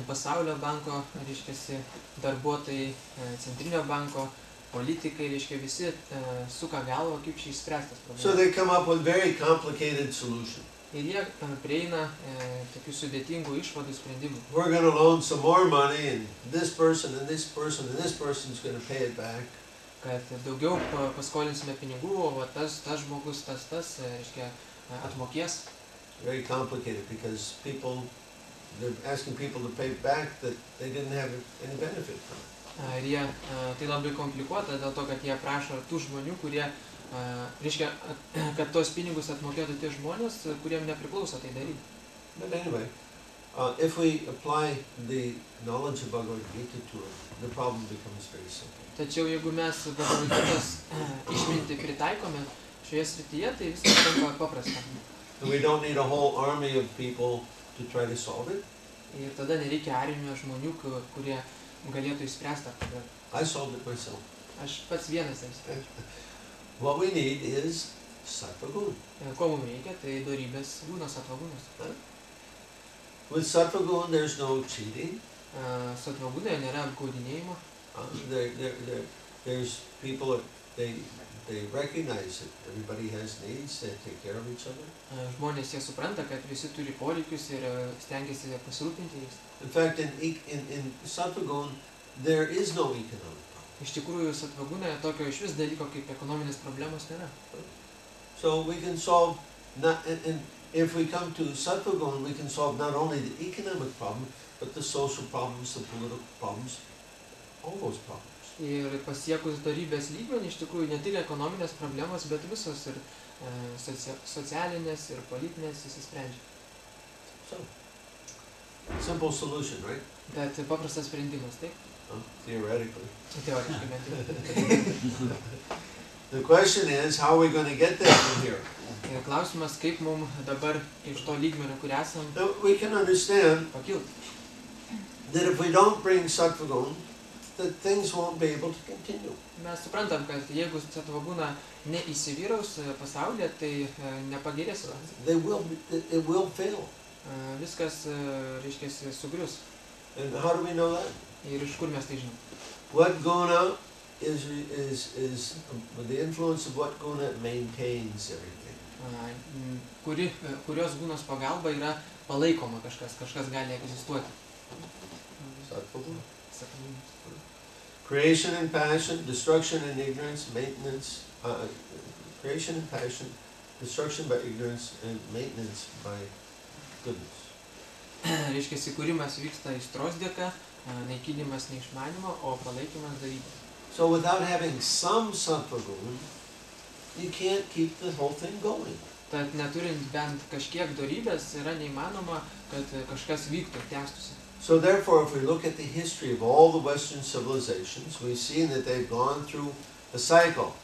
Pasaulio banko, reiškiasi, darbuotojai, Centrinio banko, politikai, reiškia, visi suka galvą, kaip šį išspręstas problemas. So they come up with very complicated solutions. Ir jie prieina tokių sudėtingų išvadų sprendimų. We're going to loan some more money, and this person and this person and this person is going to pay it back. Kad daugiau paskolinsime pinigų, o tas žmogus, tas, reiškia, atmokės. Very complicated because they're asking people to pay back that they didn't have any benefit from. Ir tai labai komplikuota dėl to, kad jie prašo tų žmonių, kurie, reiškia, kad tos pinigus atmokėtų tie žmonės, kuriem nepriklauso tai daryti. But anyway, if we apply the knowledge of Bhagavad Gita to it, the problem becomes very simple. Tačiau jeigu mes Bhagavad Gitos išmintį pritaikome šioje srityje, tai viskas tampa paprasta. And we don't need a whole army of people to try to solve it. Ir tada nereikia armijos žmonių, kurie galėtų išspręsti tą problemą. I solved it myself. Aš pats vienas tai išsprendžiu. What we need is Sattva guna. Ko mums reikia, tai dorybės gūnos, satvagūnos. With sattva guna, there's no cheating. Satvagūnoje nėra apgaudinėjimo. There's people, they recognize it. Everybody has needs, they take care of each other. Žmonės jie supranta, kad visi turi poreikius ir stengiasi pasirūpinti jais. In fact, in sattva guna, there is no economic problem. Iš tikrųjų, satvagūnoje tokio iš vis dalyko kaip ekonominės problemos nėra. So we can solve, and if we come to sattva guna, we can solve not only the economic problem, but the social problems, the political problems, all those problems. Ir pasiekus dorybės lygmenį, iš tikrųjų, ne tik ekonominės problemos, bet visos ir socialinės ir politinės įsisprendžia. So, simple solution, right? Bet paprastas sprendimas, taip? Theoretically. Teoriškai bent jau. The question is, how are we going to get there from here? Ir klausimas, kaip mums dabar iš to lygmenio, kur esam, Now, we can understand pakilti. that if we don't bring sattva guna, that things won't be able to continue. Mes suprantam, kad jeigu satvagūna neįsivyraus pasaulyje, tai nepagerės situacija. It will fail. Viskas, reiškia, sugrius. And how do we know that? Ir iš kur mes tai žinom? What guna is with the influence of what guna maintains everything. Kurios gūnos pagalba yra palaikoma kažkas gali egzistuoti. Sattva guna. Satvagūnos. Creation and passion, destruction and ignorance, maintenance. Creation and passion, destruction by ignorance, and maintenance by goodness. Reiškia, įkūrimas vyksta aistros dėka, naikinimas neišmanimo, o palaikymas darybė. So without having some sattva guna, you can't keep the whole thing going. Tad neturint bent kažkiek dorybės, yra neįmanoma, kad kažkas vyktų, tęstųsi. So therefore, if we look at the history of all the Western civilizations, we see that they've gone through a cycle.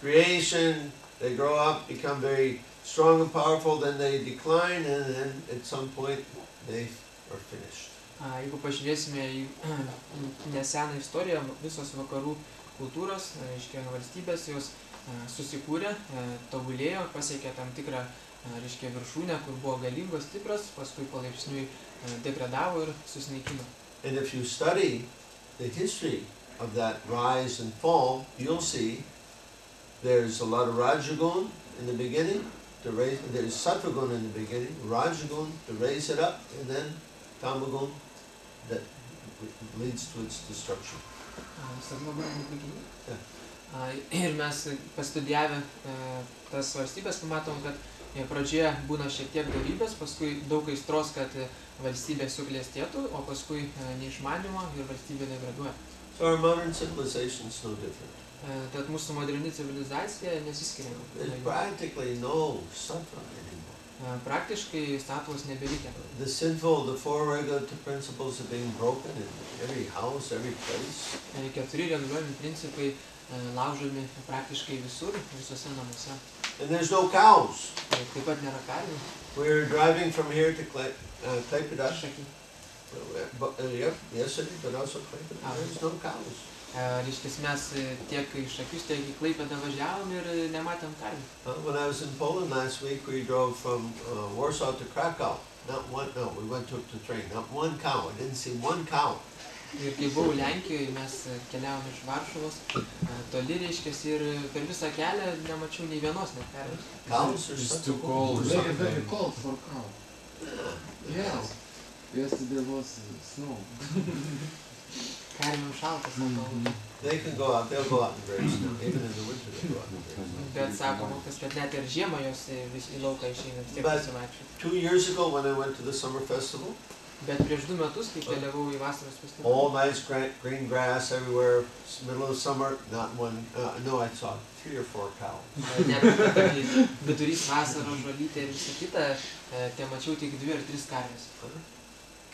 Creation, they grow up, become very strong and powerful, then they decline, and then at some point they are finished. Jeigu pažiūrėsime į neseną istoriją, visos vakarų kultūros, reiškia, valstybės, jos susikūrė, tobulėjo, pasiekė tam tikrą, reiškia, viršūnę, kur buvo galingos, stipras, paskui palaipsniui degradavo ir susinaikino. And if you study the history of that rise and fall, you'll see there's a lot of Rajaguna in the beginning, there's Sattva-guna in the beginning, Rajaguna to raise it up, and then Tamaguna that leads to its destruction. Ir mes pastudijavę tas valstybės, pamatom, kad pradžioje būna šiek tiek dorybės, paskui daug aistros, kad valstybė suklestėtų, o paskui neišmanimo ir valstybė degraduoja. So our modern civilization is no different. Tad mūsų moderni civilizacija nesiskiria. There's practically no sattva anymore. Praktiškai satvos nebelikę. The sinful, the four regulative principles are being broken in every house, every place. 4 reguliuojami principai laužomi praktiškai visur, visose namuose. And there's no cows. Taip pat nėra karvių. We're driving from here to Klaipėda. Šaky. Yep, yesterday, but also Klaipėda. There's no cows. Reiškia, mes tiek iš Šakius, tiek į Klaipėdą važiavom ir nematėm karvių. When I was in Poland last week, we drove from Warsaw to Krakow. We took the train. Not one cow. I didn't see one cow. Ir kai buvau Lenkijoje, mes keliavom iš Varšuvos, toli, reiškia, ir per visą kelią nemačiau nei vienos net karvės. Cows are It's such too cold. Very, very cold for cow. Yes. Yesterday was snow. Karvėm šaltas. They can go out. They'll go out in very snow. Even in the winter, they go out in very snow. Bet sako mokas, kad net ir žiemą jos vis į lauką išeina, tiek pasivaikščioti. 2 years ago, when I went to the summer festival, Bet prieš 2 metus, kai keliavau į vasaros festivalį, all nice green grass everywhere, middle of summer, not one. No, I saw 3 or 4 cows. net vidurys vasaros, žolytė ir visa kita, te mačiau tik 2 ar 3 karvės.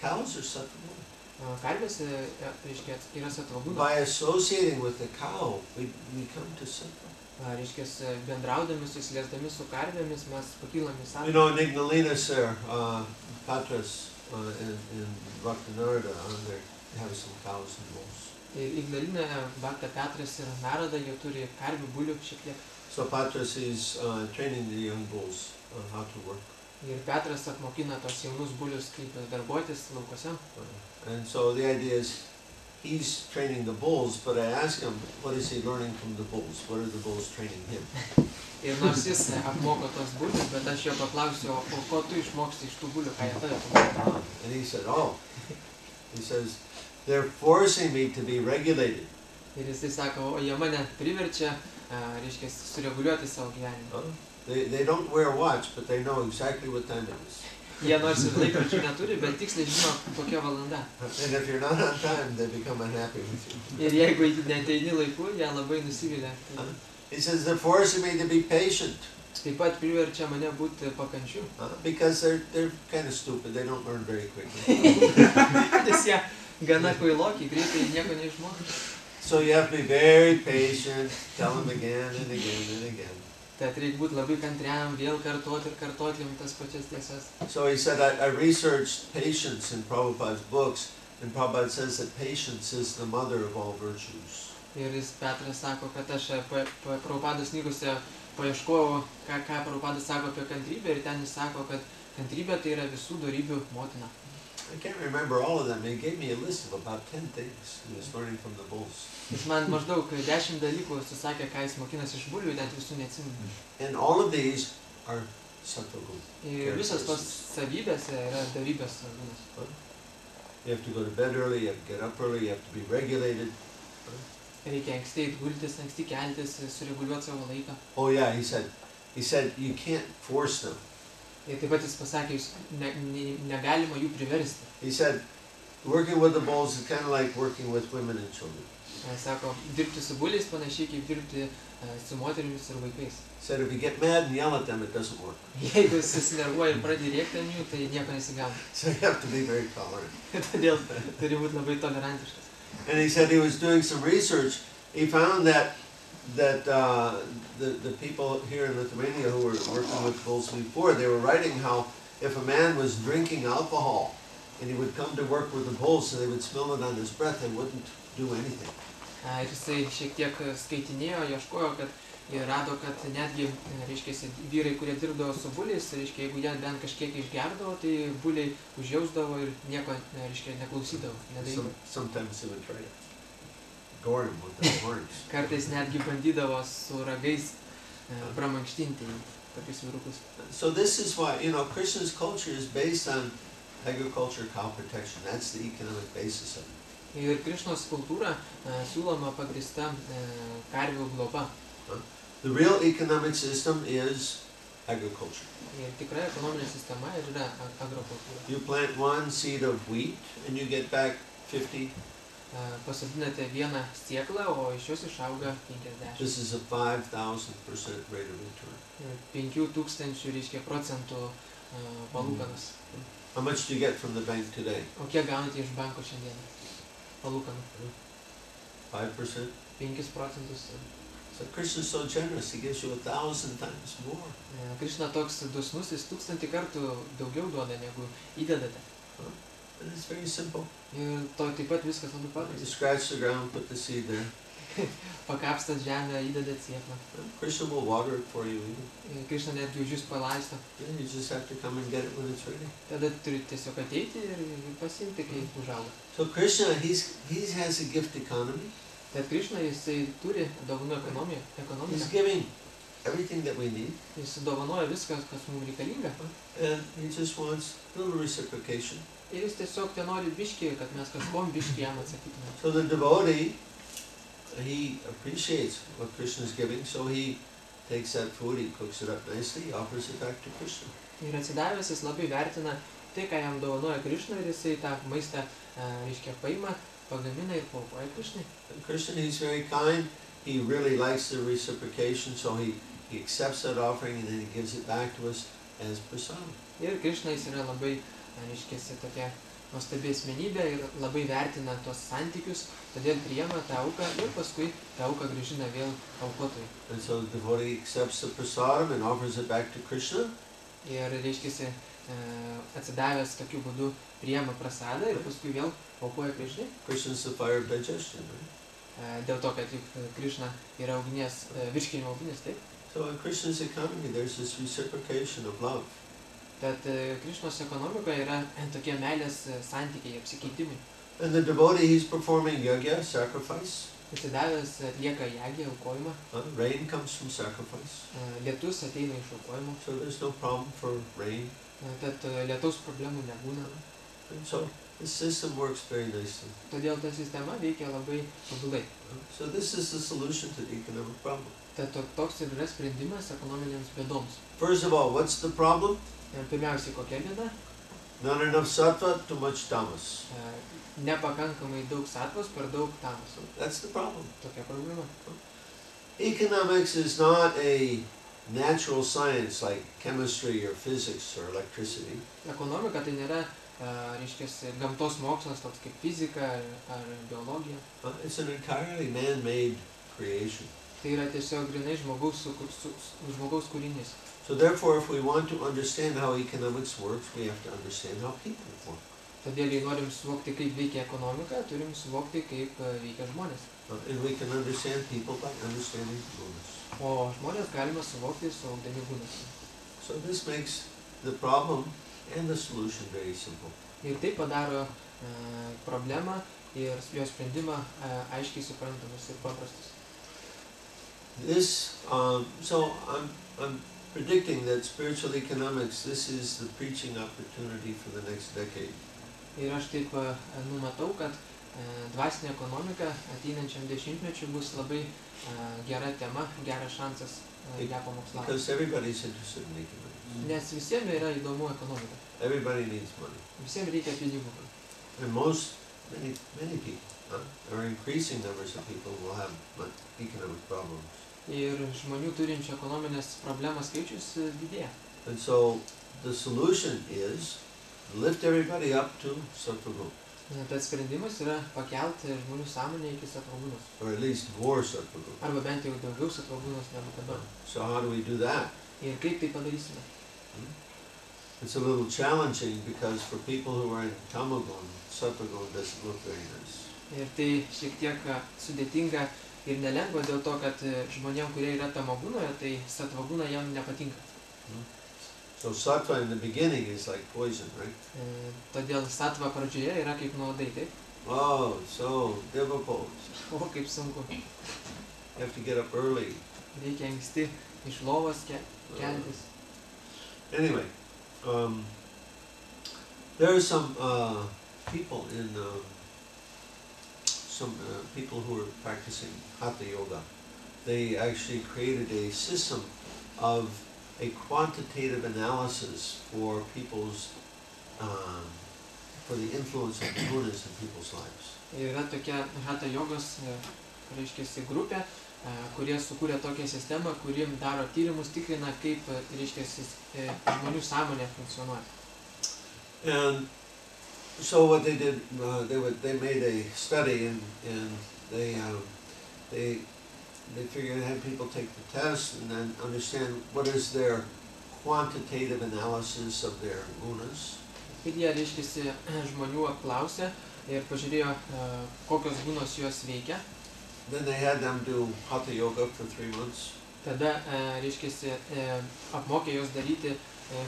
Cows are sattva. Karvės, reiškia, yra satvagūna. By associating with the cow, we come to sattva. Reiškia, bendraudami, susiliesdami su karvėmis, mes pakylam į You satvą. know, in Ignalinas there, Patras in Bhaktinarada, they have some cows and bulls. Ir Ignalinė, Bhakta Petras ir Narada, jie turi karvių, bulių šiek tiek. So Patras is training the young bulls on how to work. Ir Petras apmokina tos jaunus bulius, kaip darbuotis laukuose. And so the idea is he's training the bulls, but I ask him, what is he learning from the bulls? What are the bulls training him? Ir nors jis apmoko tos bulius, bet aš jo paklausiu, o ko tu išmoksti iš tų bulių, ką jie tave pamoko. And he said, he says, they're forcing me to be regulated. Ir jisai sako, o jie mane priverčia, reiškia, sureguliuoti savo gyvenimą. They don't wear a watch, but they know exactly what time it is. Jie nors ir laikrodžių neturi, bet tiksliai žino, kokia valanda. And if you're not on time, they become unhappy with you. Ir jeigu neateini laiku, jie labai nusivilia. He says, they're forcing me to be patient. Taip pat priverčia mane būti pakančiu. Because they're kind of stupid. They don't learn very quickly. Nes jie gana kvailoki, greitai nieko neišmoko. So you have to be very patient, tell them again and again and again. Tad reikia būti labai kantriam, vėl kartoti ir kartoti jums tas pačias tiesas. So he said, I researched patience in Prabhupada's books, and Prabhupada says that patience is the mother of all virtues. Ir jis Petras sako, kad aš Prabhupados knygose paieškojau, ką Prabhupadas sako apie kantrybę, ir ten jis sako, kad kantrybė tai yra visų dorybių motina. I can't remember all of them. He gave me a list of about 10 things he was learning from the bulls. Jis man maždaug 10 dalykų susakė, ką jis mokinasi iš bulių, net visų neatsimenu. And all of these are sattva-guna. Ir visos tos savybės yra dorybės gunas. You have to go to bed early, you have to get up early, you have to be regulated. Reikia anksti eit gultis, anksti keltis, sureguliuoti savo laiką. Oh yeah, he said you can't force them. Ir taip pat jis pasakė, jūs negalima jų priversti. He said, working with the bulls is kind of like working with women and children. Sako, dirbti su buliais panašiai kaip dirbti su moterimis ir vaikais. He said, if you get mad and yell at them, it doesn't work. Jeigu susinervuoji ir pradedi rėkti ant jų, tai nieko nesigauna. So you have to be very tolerant. Todėl turi būti labai tolerantiškas. And he said he was doing some research. He found that the people here in Lithuania who were working with bulls before, they were writing how if a man was drinking alcohol and he would come to work with the bulls, so they would smell it on his breath, they wouldn't do anything. Ir jisai šiek tiek skaitinėjo, ieškojo, kad jie rado, kad netgi, reiškia, vyrai, kurie dirbdavo su buliais, reiškia, jeigu jie bent kažkiek išgerdavo, tai buliai užjausdavo ir nieko, reiškia, neklausydavo, nedarydavo. Sometimes they would try to gore him with their horns. Kartais netgi bandydavo su ragais pramankštinti tokius vyrukus. So this is why, Krishna's culture is based on agriculture, cow protection. That's the economic basis of it. Ir Krišnos kultūra siūloma pagrįsta karvių globa. The real economic system is agriculture. Ir tikra ekonominė sistema yra agrokultūra. You plant one seed of wheat and you get back 50. Pasodinate vieną sėklą, o iš jos išauga 50. This is a 5,000% rate of return. 5000, reiškia, procentų palūkanos. How much do you get from the bank today? O kiek gaunate iš banko šiandien? Palūkanų. 5%? 5%. So Krishna is so generous, he gives you 1,000 times more. Krišna toks dosnus, jis 1000 kartų daugiau duoda, negu įdedate. And it's very simple. Ir to taip pat viskas labai You paprasta. scratch the ground, put the seed there. Pakapstat žemę, įdedat sėklą. Krishna will water it for you. Even. Krišna netgi už jūs palaisto. Yeah, you just have to come and get it when it's ready. Tada turite tiesiog ateiti ir pasiimti, kai užauga. So Krishna, he has a gift economy. Tad Krišna, jisai turi dovanų ekonomiją. He's giving everything that we need. Jis dovanoja viską, kas mums reikalinga. And he just wants a little reciprocation. Ir jis tiesiog ten nori biškį, kad mes kažkom biškį jam atsakytume. So the devotee, he appreciates what Krishna is giving, so he takes that food, he cooks it up nicely, he offers it back to Krishna. Ir atsidavęs jis labai vertina tai, ką jam dovanoja Krišna, ir jisai tą maistą, reiškia, paima, pagamina ir paaukoja Krišnai. And Krishna, he's very kind, he really likes the reciprocation, so he accepts that offering and then he gives it back to us as prasadam. Ir Krišna, jis yra labai, reiškia, tokia nuostabi asmenybė ir labai vertina tos santykius, todėl priima tą auką ir paskui tą auką grįžina vėl aukotojui. And so the devotee accepts the prasadam and offers it back to Krishna. Ir, reiškia, atsidavęs tokiu būdu priima prasadą ir paskui vėl aukoja Krišnai. Krishna's the fire of digestion, right? Dėl to, kad juk Krišna yra ugnies, virškinimo ugnis, taip? So in Krishna's economy, there's this reciprocation of love. Tad Krišnos ekonomikoje yra tokie meilės santykiai, apsikeitimai. And the devotee, he's performing yajna, sacrifice. Atsidavęs atlieka jagį, aukojimą. Rain comes from sacrifice. Lietus ateina iš aukojimo. So there's no problem for rain. Tad lietaus problemų nebūna. And so the system works very nicely. Todėl ta sistema veikia labai tobulai. So this is the solution to the economic problem. Tad toks ir yra sprendimas ekonominėms bėdoms. First of all, what's the problem? Pirmiausiai, kokia bėda? Not enough sattva, too much tamas. Nepakankamai daug satvos, per daug tamas. That's the problem. Tokia problema. Economics is not a natural science like chemistry or physics or electricity. Ekonomika tai nėra, reiškia, gamtos mokslas, toks kaip fizika ar biologija. It's an entirely man-made creation. Tai yra tiesiog grinai žmogaus kūrinys. So therefore, if we want to understand how economics works, we have to understand how people work. Todėl, jei norim suvokti, kaip veikia ekonomika, turim suvokti, kaip veikia žmonės. And we can understand people by understanding gunas. O žmonės galima suvokti suvokdami gunas. So this makes the problem and the solution very simple. Ir tai padaro problemą ir jo sprendimą aiškiai suprantamas ir paprastas. So I'm predicting that spiritual economics, this is the preaching opportunity for the next decade. Ir aš taip numatau, kad dvasinė ekonomika ateinančiam dešimtmečiui bus labai gera tema, geras šansas ją pamokslauti. Because everybody's interested in economics. Nes visiems yra įdomu ekonomika. Everybody needs money. Visiems reikia pinigų. And many people, or increasing numbers of people will have economic problems. Ir žmonių turinčių ekonominės problemas skaičius didėja. And so the solution is lift everybody up to sattva-guna. Tas sprendimas yra pakelti žmonių sąmonę iki sattva-gunos. Or at least more sattva-guna. Arba bent jau daugiau sattva-gunos negu dabar. So how do we do that? Ir kaip tai padarysime? It's a little challenging because for people who are in tamaguna, sattva-guna doesn't look very nice. Ir tai šiek tiek sudėtinga ir nelengva dėl to, kad žmonėm, kurie yra tamagunoje, tai sattva-guna jam nepatinka. So sattva in the beginning is like poison, right? Todėl sattva pradžioje yra kaip nuodai, taip? Oh, so difficult. O, kaip sunku. You have to get up early. Reikia anksti iš lovos keltis. Anyway, there are some people in people who are practicing hatha yoga. They actually created a system of a quantitative analysis for people's for the influence of the gunas in people's lives. Yra tokia hatha jogos, reiškia, grupė, kurie sukūrė tokią sistemą, kuri daro tyrimus, tikrina, kaip, reiškia, žmonių sąmonė funkcionuoja. And so what they did, they made a study and they figured had people take the test and then understand what is their quantitative analysis of their gunas. Ir jie, reiškia, žmonių apklausė ir pažiūrėjo, kokios gunos juos veikia. Then they had them do hatha yoga for 3 months. Tada, reiškia, apmokė juos daryti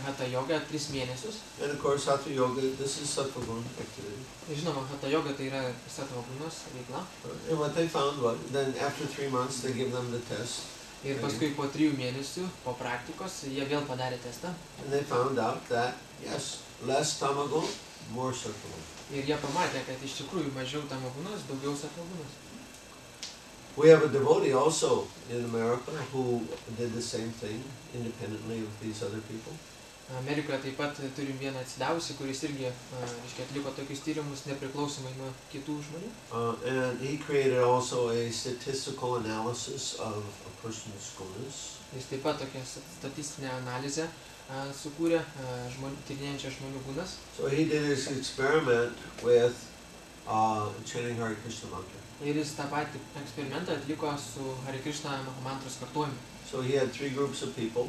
hatha yoga 3 mėnesius. And of course hatha yoga, this is sattva-guna activity. Žinoma, hatha yoga tai yra sattva-gunos veikla. And what they found was, then after 3 months they give them the test. Ir paskui po 3 mėnesių, po praktikos, jie vėl padarė testą. And they found out that, yes, less tamaguna, more sattva-guna. Ir jie pamatė, kad iš tikrųjų mažiau tamagunos, daugiau sattva-gunos. We have a devotee also in America who did the same thing independently of these other people. Amerikoje taip pat turim vieną atsidavusį, kuris irgi, reiškia, atliko tokius tyrimus nepriklausomai nuo kitų žmonių. And he created also a statistical analysis of a person's gunas. Jis taip pat tokią statistinę analizę sukūrė, tyrinėjančią žmonių gunas. So he did his experiment with chanting Hare Krishna mantra. Ir jis tą patį eksperimentą atliko su Hare Krishna mantros kartojimu. So he had 3 groups of people.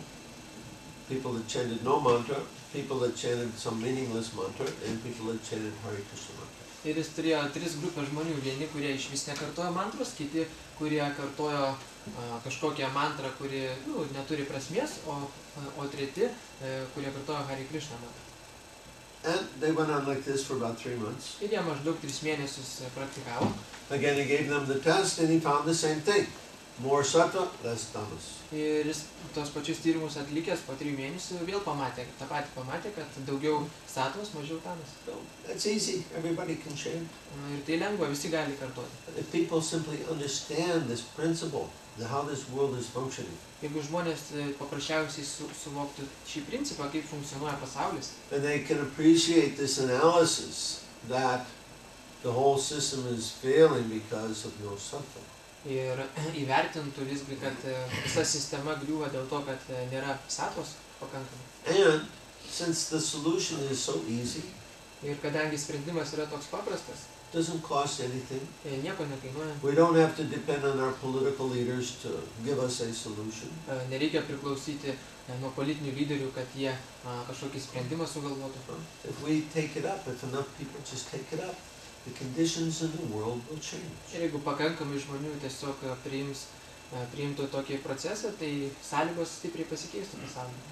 People that chanted no mantra, people that chanted some meaningless mantra, and people that chanted Hare Krishna mantra. Ir jis turėjo 3 grupės žmonių. Vieni, kurie iš vis nekartojo mantros, kiti, kurie kartojo kažkokią mantrą, kuri neturi prasmės, o treti, kurie kartojo Hare Krishna mantrą. And they went on like this for about 3 months. Ir jie maždaug 3 mėnesius praktikavo. Again, he gave them the test and he found the same thing. More sattva, less tamas. Ir jis tos pačius tyrimus atlikęs po 3 mėnesių vėl pamatė, tą patį pamatė, kad daugiau satvos, mažiau tamas. So that's easy. Everybody can chant. Ir tai lengva, visi gali kartoti. If people simply understand this principle, how this world is functioning, Jeigu žmonės paprasčiausiai suvoktų šį principą, kaip funkcionuoja pasaulis, and they can appreciate this analysis that the whole system is failing because of no sattva. ir įvertintų visgi, kad visa sistema griūva dėl to, kad nėra satvos pakankamai. And since the solution is so easy, Ir kadangi sprendimas yra toks paprastas, doesn't cost anything. nieko nekainuoja, We don't have to depend on our political leaders to give us a solution. nereikia priklausyti nuo politinių lyderių, kad jie kažkokį sprendimą sugalvotų. If we take it up, if enough people just take it up, the conditions in the world will change. Ir jeigu pakankamai žmonių tiesiog priimtų tokį procesą, tai sąlygos stipriai pasikeistų pasaulyje.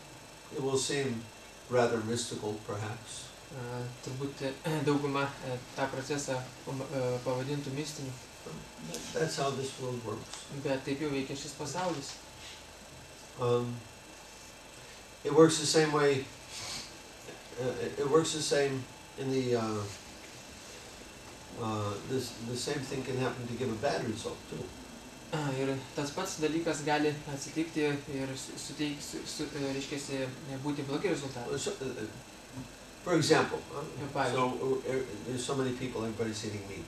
It will seem rather mystical, perhaps, Turbūt dauguma tą procesą pavadintų mistiniu, that's how this world works. bet taip jau veikia šis pasaulis. It works the same way. It works the same in the same thing can happen to give a bad result too. Ir tas pats dalykas gali atsitikti ir reiškiasi būti blogi rezultatai. For example, Pavyzdžiui, there's so many people, everybody's eating meat.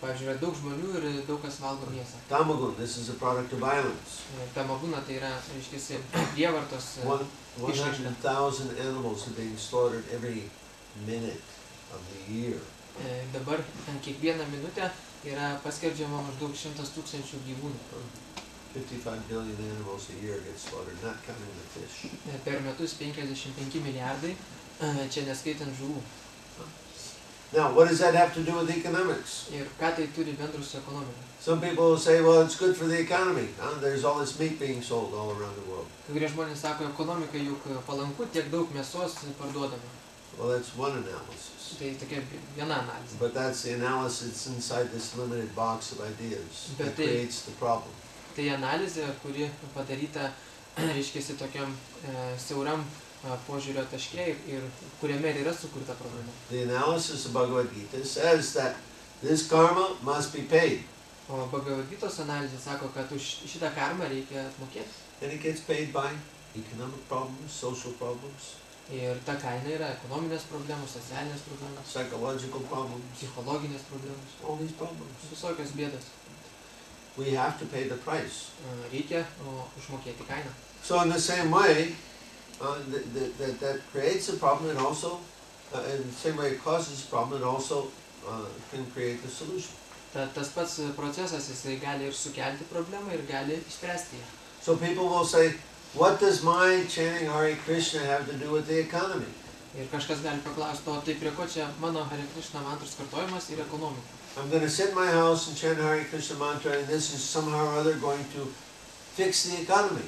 yra daug žmonių ir daug kas valgo mėsą. Tamagun, this is a product of violence. Tamaguna tai yra, reiškiasi, prievartos. 100,000 animals are being slaughtered every minute of the year. Dabar kiekvieną minutę yra paskerdžiama maždaug 100 000 gyvūnų. 55 billion animals a year get slaughtered, not counting the fish. Per metus 55 milijardai, čia neskaitant žuvų. Now, what does that have to do with economics? Ir ką tai turi bendro su ekonomika? Some people will say, well, it's good for the economy. There's all this meat being sold all around the world. Kai kurie žmonės sako, ekonomika juk palanku, tiek daug mėsos parduodama. Well, that's one analysis. Tai tokia viena analizė. But that's the analysis inside this limited box of ideas that But they- creates the problem. Tai analizė, kuri padaryta, reiškiasi, tokiam siauram požiūrio taške ir kuriame ir yra sukurta problema. The analysis of Bhagavad Gita says that this karma must be paid. O Bhagavad Gitos analizė sako, kad už šitą karmą reikia atmokėti. And it gets paid by economic problems, social problems, Ir ta kaina yra ekonominės problemos, socialinės problemos, psychological problems, psichologinės problemos, all these problems. visokios bėdos. We have to pay the price. Reikia užmokėti kainą. So in the same way, that creates a problem, and also, in the same way it causes a problem, it also can create the solution. Tas pats procesas, jisai gali ir sukelti problemą ir gali išspręsti ją. So people will say, what does my chanting Hare Krishna have to do with the economy? Ir kažkas gali paklausti, o tai prie ko čia mano Hare Krishna mantros kartojimas ir ekonomika? I'm going to sit in my house and chant Hare Krishna mantra, and this is somehow or other going to fix the economy.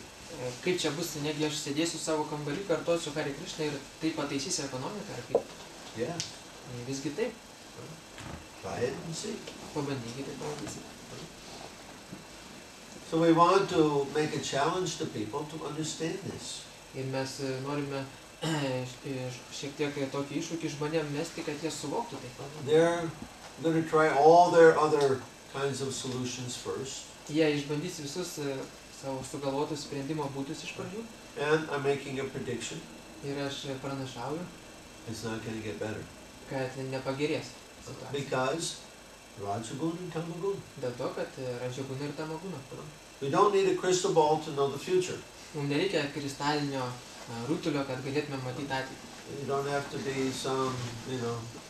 Kaip čia bus, negi aš sėdėsiu savo kambarį, kartosiu Hare Krishna ir tai pataisys ekonomiką, ar kaip? Yeah, Visgi taip, try it and see. pabandykite, pamatysite. So we want to make a challenge to people to understand this. Ir mes norime šiek tiek tokį iššūkį žmonėm mesti, kad jie suvoktų tai. They're going to try all their other kinds of solutions first. Jie išbandys visus savo sugalvotus sprendimo būdus iš pradžių. And I'm making a prediction, Ir aš pranašauju, it's not going to get better. kad nepagerės situacija. Because Rajagun and Tamagun. Dėl to, kad Radžaguna ir Tamaguna. We don't need a crystal ball to know the future. Mums nereikia kristalinio rutulio, kad galėtume matyti ateitį. You don't have to be some,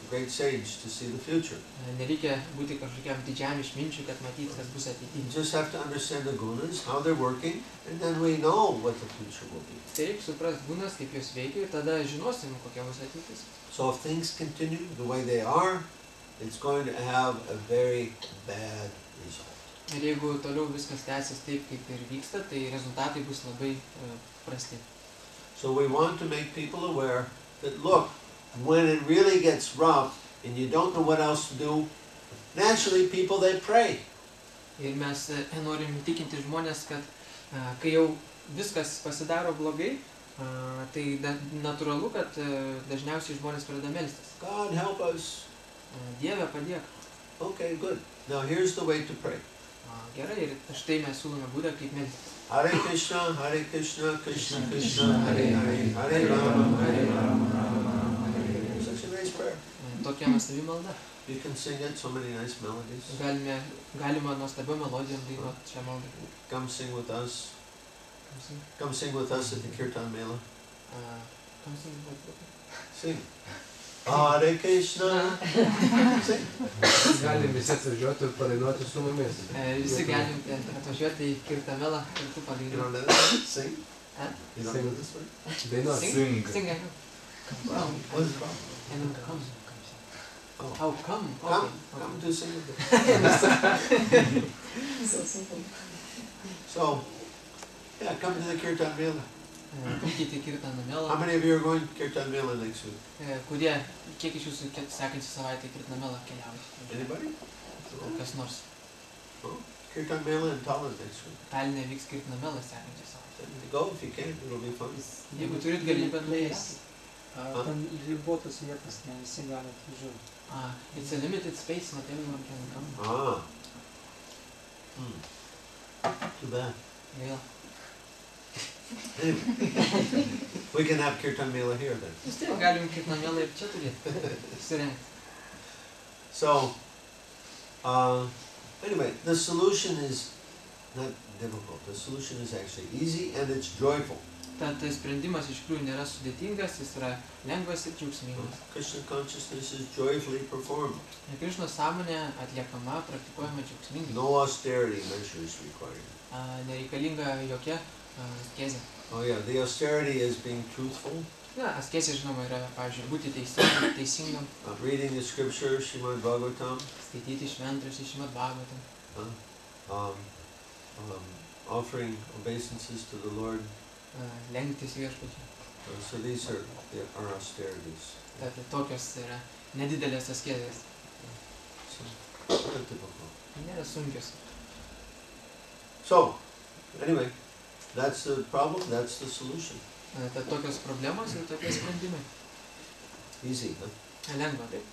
great sage to see the future. Nereikia būti kažkokiam didžiam išminčiui, kad matyti, kas bus You ateityje. just have to understand the gunas, how they're working, and then we know what the future will be. Tai reikia suprasti gunas, kaip jos veikia ir tada žinosim, kokia bus ateitis. So if things continue the way they are, it's going to have a very bad result. Ir jeigu toliau viskas tęsis taip, kaip ir vyksta, tai rezultatai bus labai prasti. So we want to make people aware that, look, when it really gets rough and you don't know what else to do, naturally people, they pray. Ir mes norim įtikinti žmonės, kad kai jau viskas pasidaro blogai, tai natūralu, kad dažniausiai žmonės pradeda melstis. God help us. Dieve, padėk. Okay, good. Now here's the way to pray. Gerai, ir štai mes siūlome būdą, kaip melstis. Hare Krishna, Krishna Krishna, Hare Hare, Hare Rama, Rama, Hare. Such a nice prayer. Tokia nuostabi malda. You can sing it, so many nice melodies. Galima nuostabią melodiją dainuoti šią maldą. Come sing with us. Come sing with us at the Kirtan Mela. Sing. Hare Krishna. Sing. Galim visi atvažiuoti ir padainuoti su mumis. Visi galim atvažiuoti į Kirtan Melą ir tu You padainuoti. don't know this? Sing. Huh? You don't know this word? Dainuoti. Sing, I know. What's the problem? I know, come. Oh. Oh, come. Come, Okay. come to sing with us. So simple. So, yeah, come to the Kirtan Mela. Ateikite į Kirtan How Melą. many of you are going to Kirtan Mela next week? Kiek iš jūsų sekančią savaitę į Kirtan Melą keliauja? Anybody? Kas nors. Oh, Kirtan Mela in Tallinn next week. Taline vyks Kirtan Melą sekančią savaitę. Then go if you can, it'll be fun. Jeigu turit galimybę, nueis. Ten ribotas vietas, ne visi gali atvažiuoti. It's a limited space, not everyone can come. Ah. Too bad. Gaila. Anyway, we can have Kirtan Mela here then. Vis tiek galim Kirtan Melą ir čia turėti. Surengti. So, anyway, the solution is not difficult. The solution is actually easy and it's joyful. Tad sprendimas iš tikrųjų nėra sudėtingas, jis yra lengvas ir džiaugsmingas. Krishna consciousness is joyfully performed. Krishnos sąmonė atliekama, praktikuojama džiaugsmingai. No austerity measures required. Nereikalinga jokia askezė. Oh yeah, the austerity is being truthful. Askezė, žinoma, yra, pavyzdžiui, būti teisingam, Reading the scripture, Srimad Bhagavatam. skaityti šventraštį, Šrimad Bhagavatam, Offering obeisances to the Lord. lenktis viešpačiui. So these are our austerities. Tad tokios yra nedidelės askezės. So, not difficult. Nėra sunkios. So, anyway, that's the problem, that's the solution. Tad tokios problemos ir tokie sprendimai. Easy, huh? Lengva, taip.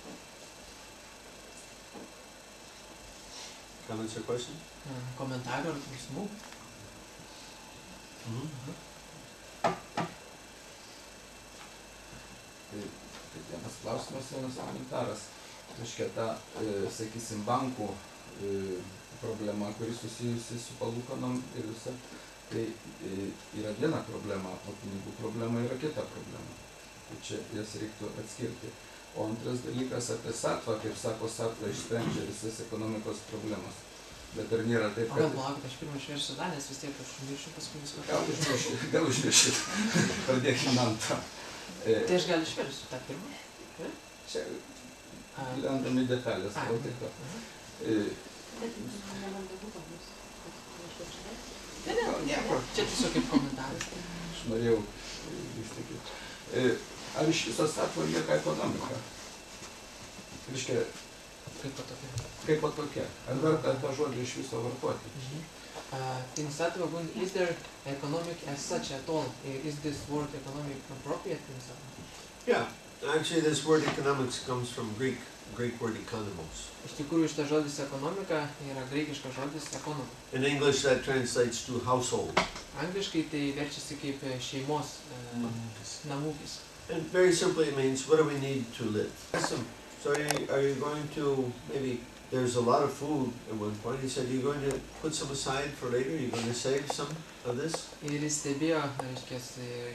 Comments or questions? Komentarų ar klausimų? Tai vienas klausimas, vienas komentaras. Reiškia, ta, sakysim, bankų problema, kuri susijusi su palūkanom ir visa, tai yra viena problema, o pinigų problema yra kita problema. Tai čia jas reiktų atskirti. O antras dalykas apie satvą, kaip sako, satva išsprendžia visas ekonomikos problemas. Bet ar nėra taip, O gal kad... palaukit, aš pirmą išversiu tą, nes vis tiek aš užmiršiu paskui viską. Gal užmiršit. Pradėkime ant to. Tai aš gal išversiu tą pirmą? Čia lendam į detalės, gal taip to. Nieko. Čia tiesiog kaip komentaras. Aš norėjau įstikyti. Ar iš viso satva lieka ekonomika? Reiškia, kaip po tokia? Ar verta tą žodį iš viso vartoti? In Sattva Gun, is there economic as such at all? Is this word economic appropriate in Sattva? Yeah, actually this word economics comes from Greek word economos. Iš tikrųjų, šitas žodis ekonomika yra graikiškas žodis ekonomika. In English that translates to household. Angliškai tai verčiasi kaip šeimos namūkis. And very simply it means, what do we need to live? Awesome. So are you going to, maybe there's a lot of food at one point, he said, you're going to put some aside for later, you're going to save some of this? Ir jis stebėjo, reiškias,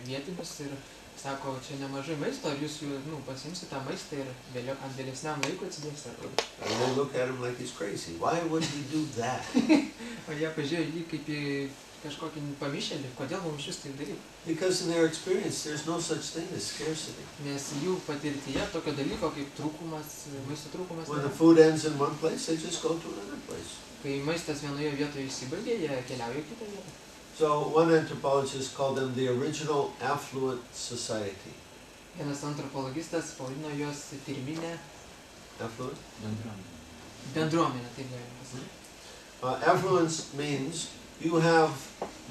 vietinius ir sako, čia nemažai maisto, ar jūs pasimsite tą maistą ir ant vėlesniam laikui atsidėsite. And they look at him like he's crazy. Why would he do that? O jie pažiūrėjo jį kaip į kažkokį pamišėlį, kodėl mums šis tai daryti. Because in their experience, there's no such thing as scarcity. Nes jų patirtyje tokio dalyko kaip trūkumas, maisto trūkumas When the nėra. food ends in one place, they just go to another place. Kai maistas vienoje vietoje įsibaigia, jie keliauja į kitą vietą. So one anthropologist called them the original affluent society. Vienas antropologistas pavadino juos pirminę Affluent? bendruomenę, taip galima pasakyti. Affluence means you have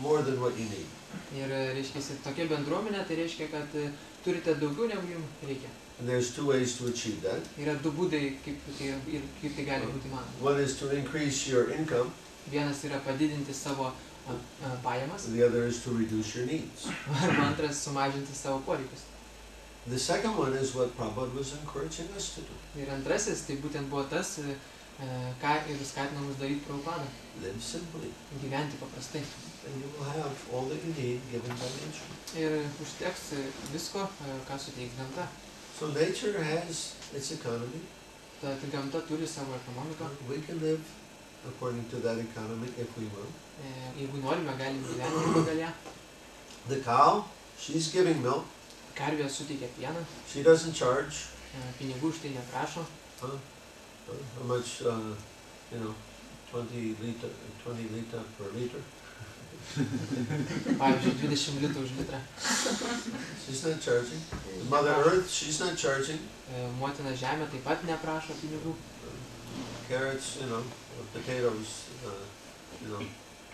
more than what you need. Ir reiškia, tokia bendruomenė, tai reiškia, kad turite daugiau negu jums reikia. And there's two ways to achieve that. Yra du būdai, kaip tai gali būti įmanoma. One is to increase your income, Vienas yra padidinti savo pajamas, and the other is to reduce your needs. arba antras sumažinti savo poreikius. The second one is what Prabhupada was encouraging us to do. Ir antrasis, tai būtent buvo tas, ką ir skatino mus daryti Prabhupada. Live simply, Gyventi paprastai. and you will have all that you need given by nature. Ir užteks visko, ką suteiks gamta. So nature has its economy. Tad gamta turi savo ekonomiką. We can live according to that economy if we will. Jeigu norime, galime gyventi pagal ją. The cow, she's giving milk. Karvė suteikia pieną, She doesn't charge. pinigų už tai neprašo. How much, 20 liter per liter? Pavyzdžiui, 20 litų už litrą. She's not charging. Mother Earth, she's not charging. Motina žemė taip pat neprašo pinigų. Carrots, potatoes,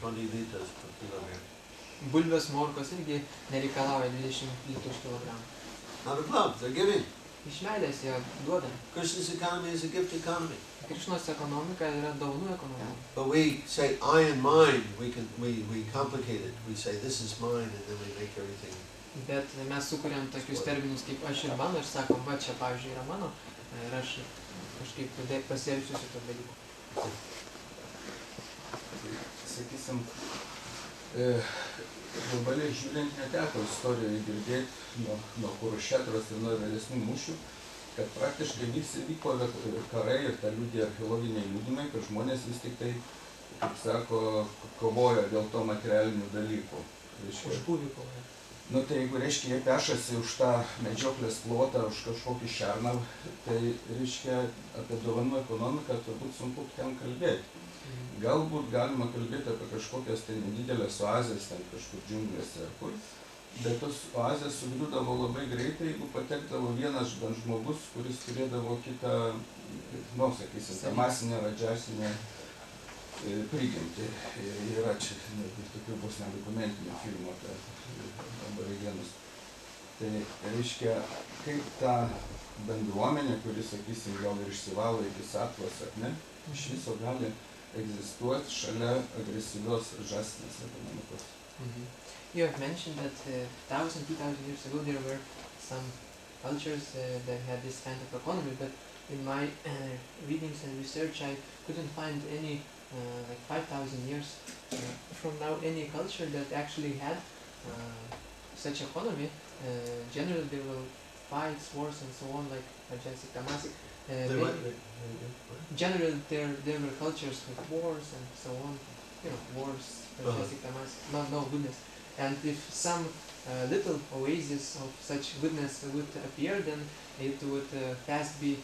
20 liters per kilogram. Bulvės, morkos irgi nereikalauja 20 litų už kilogramą. Out of love, they're giving. Iš meilės jie duoda. Krishna's economy is a gift economy. Krišnos ekonomika yra dovanų ekonomika. But we say I and mine, we complicate it. We say this is mine and then we make everything. Bet mes sukuriam tokius terminus kaip aš ir mano ir sakom, va čia pavyzdžiui yra mano ir aš kažkaip pasielgsiu su to dalyku. Sakysim, globaliai žiūrint neteko istorijoje girdėti nuo Kurušetros ir nuo vėlesnių mūšių, kad praktiškai vyko karai ir tą liudija archeologiniai liudimai, kad žmonės vis tik tai, kaip sako, kovojo dėl to materialinių dalykų. Už būvį kovoja. Nu tai jeigu reiškia, jie pešasi už tą medžioklės plotą, už kažkokį šerną, tai reiškia apie dovanų ekonomiką turbūt sunku ten kalbėti. Galbūt galima kalbėti apie kažkokias tai nedidelės oazės, ten kažkur džiunglėse ar kur, bet tos oazės sugriūdavo labai greitai, jeigu patekdavo vienas žmogus, kuris turėdavo kitą, sakysim, tą masinę vadžiasinę prigimtį. Ir yra čia tokių bus nedokumentinių filmų apie aborigenus. Tai reiškia, kaip ta bendruomenė, kuri, sakysim, gal ir išsivalo iki satvos, ar ne, iš viso gali egzistuoti šalia agresyvios žąsinės ekonomikos. You have mentioned that 2,000 years ago there were some cultures that had this kind of economy, but in my readings and research I couldn't find any, like 5,000 years from now, any culture that actually had such economy. Generally there were fights, wars and so on, like Rajasic, Tamasic. Generally there were cultures with wars and so on, wars, Rajasic, Tamasic, no goodness. And if some little oasis of such goodness would appear, then it would fast be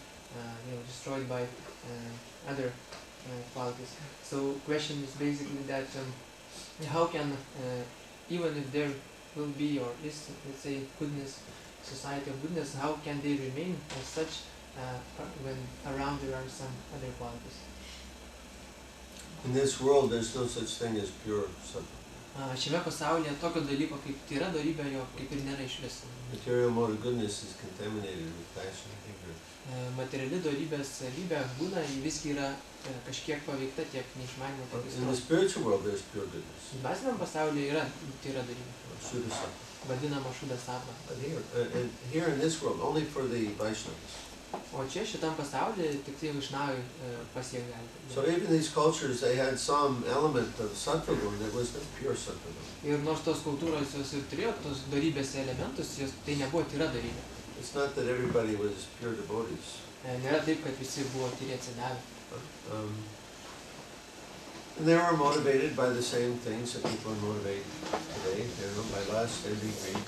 destroyed by other qualities. So question is basically that how can, even if there will be or is, let's say, goodness, society of goodness, how can they remain as such when around there are some other qualities? In this world, there's no such thing as pure sattva. Šiame pasaulyje tokio dalyko kaip tyra dorybė jo kaip ir nėra iš viso. Material mode of goodness is contaminated with passion and ignorance. Materiali dorybės savybė būna, ji visgi yra kažkiek paveikta tiek neišmanimo, tiek In the aistros. spiritual world, there's pure goodness. Dvasiniam pasaulyje yra tyra dorybė, Shuddha sattva. vadinama šuda sattva. And here in this world, only for the Vaishnavas. O čia šitam pasaulyje tik tai Vaishnavai pasiekti So gali. even these cultures, they had some element of sattva guna. There was no pure sattva guna. Ir nors tos kultūros jos ir turėjo tos dorybės elementus, tai nebuvo tyra dorybė. It's not that everybody was pure devotees. Nėra taip, kad visi buvo tyri atsidavę. And they were motivated by the same things that people are motivated today, by lust, envy, greed.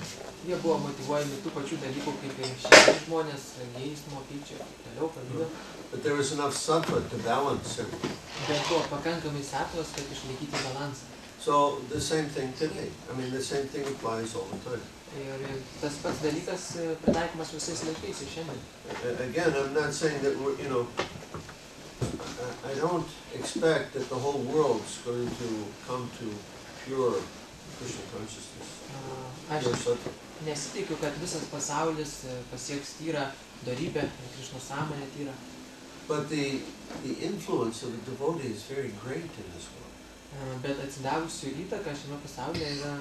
Jie buvo motyvuojami tų pačių dalykų kaip ir šiandien žmonės, geismo, pykčio, taip toliau, pavydo. But there was enough sattva to balance everything. Bet buvo pakankamai satvos, kad išlaikyti balansą. So the same thing today. I mean, the same thing applies all the time. Ir tas pats dalykas pritaikomas visais laikais ir šiandien. Again, I'm not saying that we're, I don't expect that the whole world's going to come to pure Krishna consciousness. Aš Pure sattva. nesitikiu, kad visas pasaulis pasieks tyrą dorybę, Krišnos sąmonę tyrą. But the influence of the devotee is very great in this world. Bet atsidavusių įtaką šiame pasaulyje yra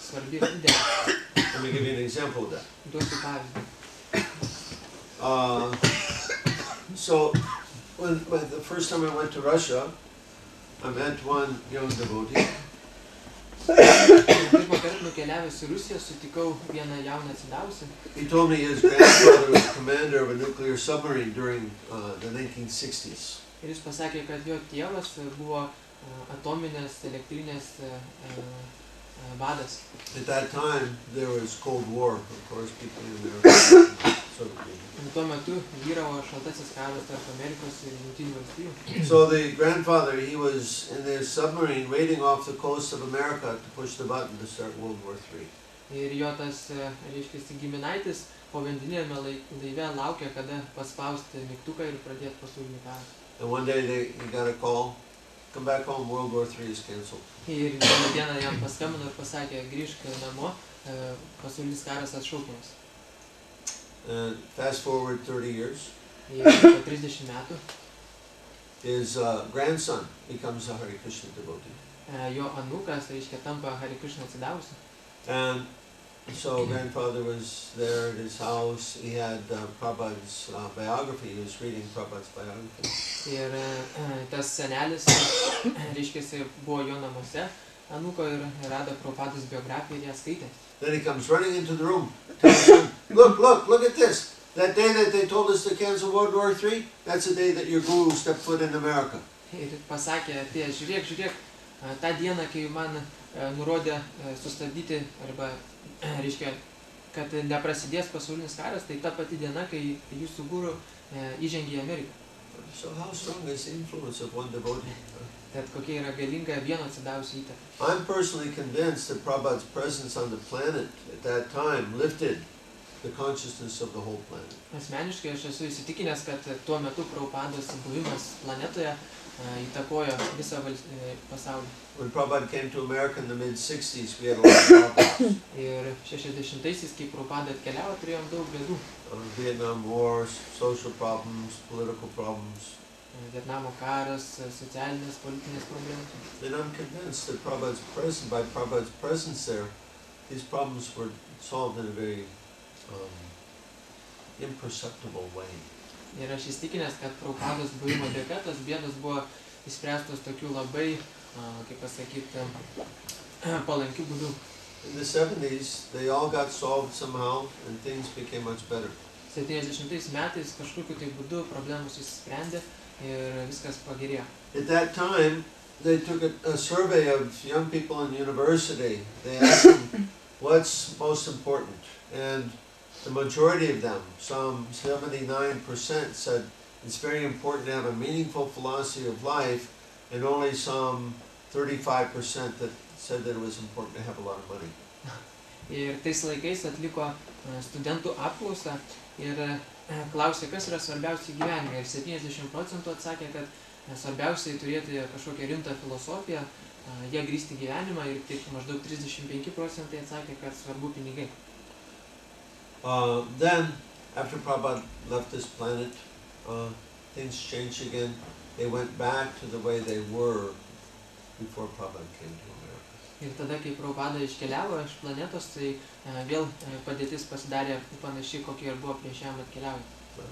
svarbi ir didelė. Let me give you an example of that. Duosiu pavyzdį. So, the first time I went to Russia, I met one young devotee. Pirmą kartą nukeliavęs į Rusiją sutikau vieną jauną atsidavusią. He told me his grandfather was commander of a nuclear submarine during the 1960s. Ir jis pasakė, kad jo tėvas buvo atominės elektrinės vadas. At that time, there was Cold War, of course, between America and Soviet Union. Tuo metu vyravo šaltasis karas tarp Amerikos ir Jungtinių valstijų. So the grandfather, he was in this submarine waiting off the coast of America to push the button to start World War III. Ir jo tas, reiškia, giminaitis povandeniniame laive laukia, kada paspausti mygtuką ir pradėti pasaulinį karą. And one day he got a call, come back home, World War III is cancelled. Ir vieną dieną jam paskambino ir pasakė, grįžk namo, pasaulinis karas atšaukiamas. And fast forward 30 years, Ir po 30 metų his grandson becomes a Hare Krishna devotee. jo anūkas, reiškia, tampa Hare Krishna atsidavusiu. And so grandfather was there at his house. He had Prabhupada's biography. He was reading Prabhupada's biography. Ir tas senelis, reiškia, buvo jo namuose, anūko ir rado Prabhupados biografiją ir ją skaitė. Then he comes running into the room, tells him, look at this. That day that they told us to cancel World War III, that's the day that your guru stepped foot in America. Ir pasakė, žiūrėk, tą dieną, kai man nurodė sustabdyti, arba, reiškia, kad neprasidės pasaulinis karas, tai ta pati diena, kai jūsų guru įžengė į Ameriką. So how strong is the influence of one devotee? Tad kokia yra galinga vieno atsidavusio įtaka. I'm personally convinced that Prabhupada's presence on the planet at that time lifted the consciousness of the whole planet. Asmeniškai aš esu įsitikinęs, kad tuo metu Prabhupados buvimas planetoje įtakojo visą pasaulį. When Prabhupada came to America in the mid-60s, we had a lot of problems. Ir 60-aisiais, kai Prabhupada atkeliavo, turėjom daug bėdų. Vietnam War, social problems, political problems. Vietnamo karas, socialinės, politinės problemos. And I'm convinced that by Prabhupada's presence there, these problems were solved in a very imperceptible way. Ir aš įsitikinęs, kad Prabhupados buvimo dėka tos bėdos buvo išspręstos tokiu labai, kaip pasakyti, palankiu būdu. In the 70s, they all got solved somehow and things became much better. 70 metais kažkokiu tai būdu problemos išsprendė ir viskas pagerėjo. At that time, they took a survey of young people in university. They asked them, what's most important? And the majority of them, some 79%, said it's very important to have a meaningful philosophy of life, and only some 35% that said that it was important to have a lot of money. Ir tais laikais atliko studentų apklausą ir klausė, kas yra svarbiausia gyvenime. Ir 70% atsakė, kad svarbiausiai turėti kažkokią rimtą filosofiją, ją grįsti gyvenimą, ir tik maždaug 35% atsakė, kad svarbu pinigai. Then, after Prabhupada left this planet, things changed again. They went back to the way they were before Prabhupada came to America. Ir tada, kai Prabhupada iškeliavo iš planetos, tai vėl padėtis pasidarė panašiai, kokia ir buvo prieš jam atkeliaujant.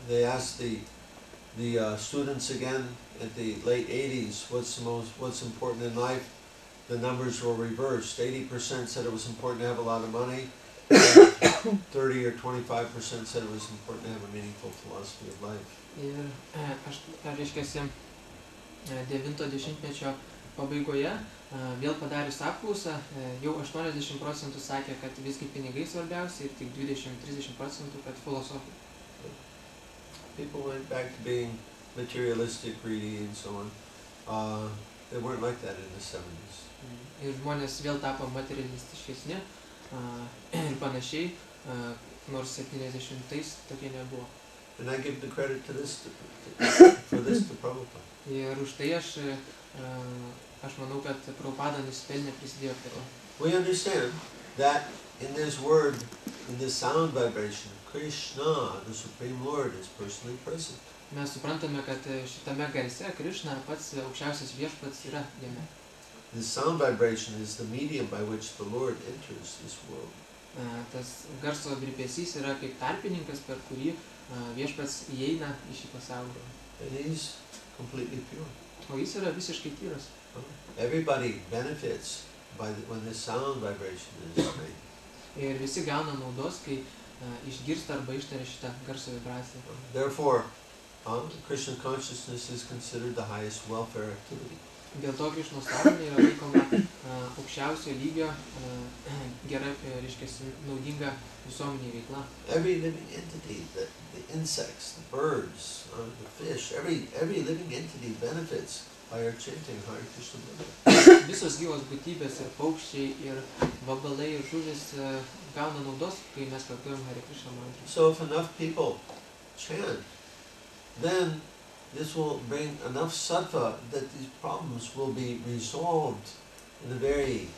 They asked the students again at the late 80s, what's important in life? The numbers were reversed. 80% said it was important to have a lot of money. 30 or 25% said it was important to have a meaningful philosophy of life. Ir aš reiškiasi 9-10 mečio pabaigoje, vėl padarius apklausą, jau 80% sakė, kad visgi pinigai svarbiausia ir tik 20-30%, kad filosofija. People went back to being materialistic, greedy, and so on. They weren't like that in the 70s. Ir žmonės vėl tapo materialistiškesni ir panašiai, nors 70-ais tokie nebuvo. And I give the credit to this, for this to Prabhupada. Ir už tai aš manau, kad Prabhupada nusipelnė prisidėjo prie to. We understand that in this word, in this sound vibration, Krishna, the Supreme Lord, is personally present. Mes suprantame, kad šitame garse Krishna, pats aukščiausias viešpats, yra jame. This sound vibration is the medium by which the Lord enters this world. Tas garso virpesys yra kaip tarpininkas, per kurį viešpats įeina į šį pasaulį. And he's completely pure. O jis yra visiškai tyras. Everybody benefits when this sound vibration is made. Ir visi gauna naudos, kai išgirsta arba ištaria šitą garso vibraciją. Therefore, Krishna consciousness is considered the highest welfare activity. Dėl to Krišnos sąmonė yra laikoma aukščiausio lygio gera, reiškia, naudinga visuomenė veikla. Every living entity, the insects, the birds, the fish, every living entity benefits by our chanting Hare Krishna mantra. Visos gyvos būtybės ir paukščiai ir vabalai ir žuvis gauna naudos, kai mes kartuojam Hare Krishna mantrą. So if enough people chant, then this will bring enough sattva that these problems will be resolved in a very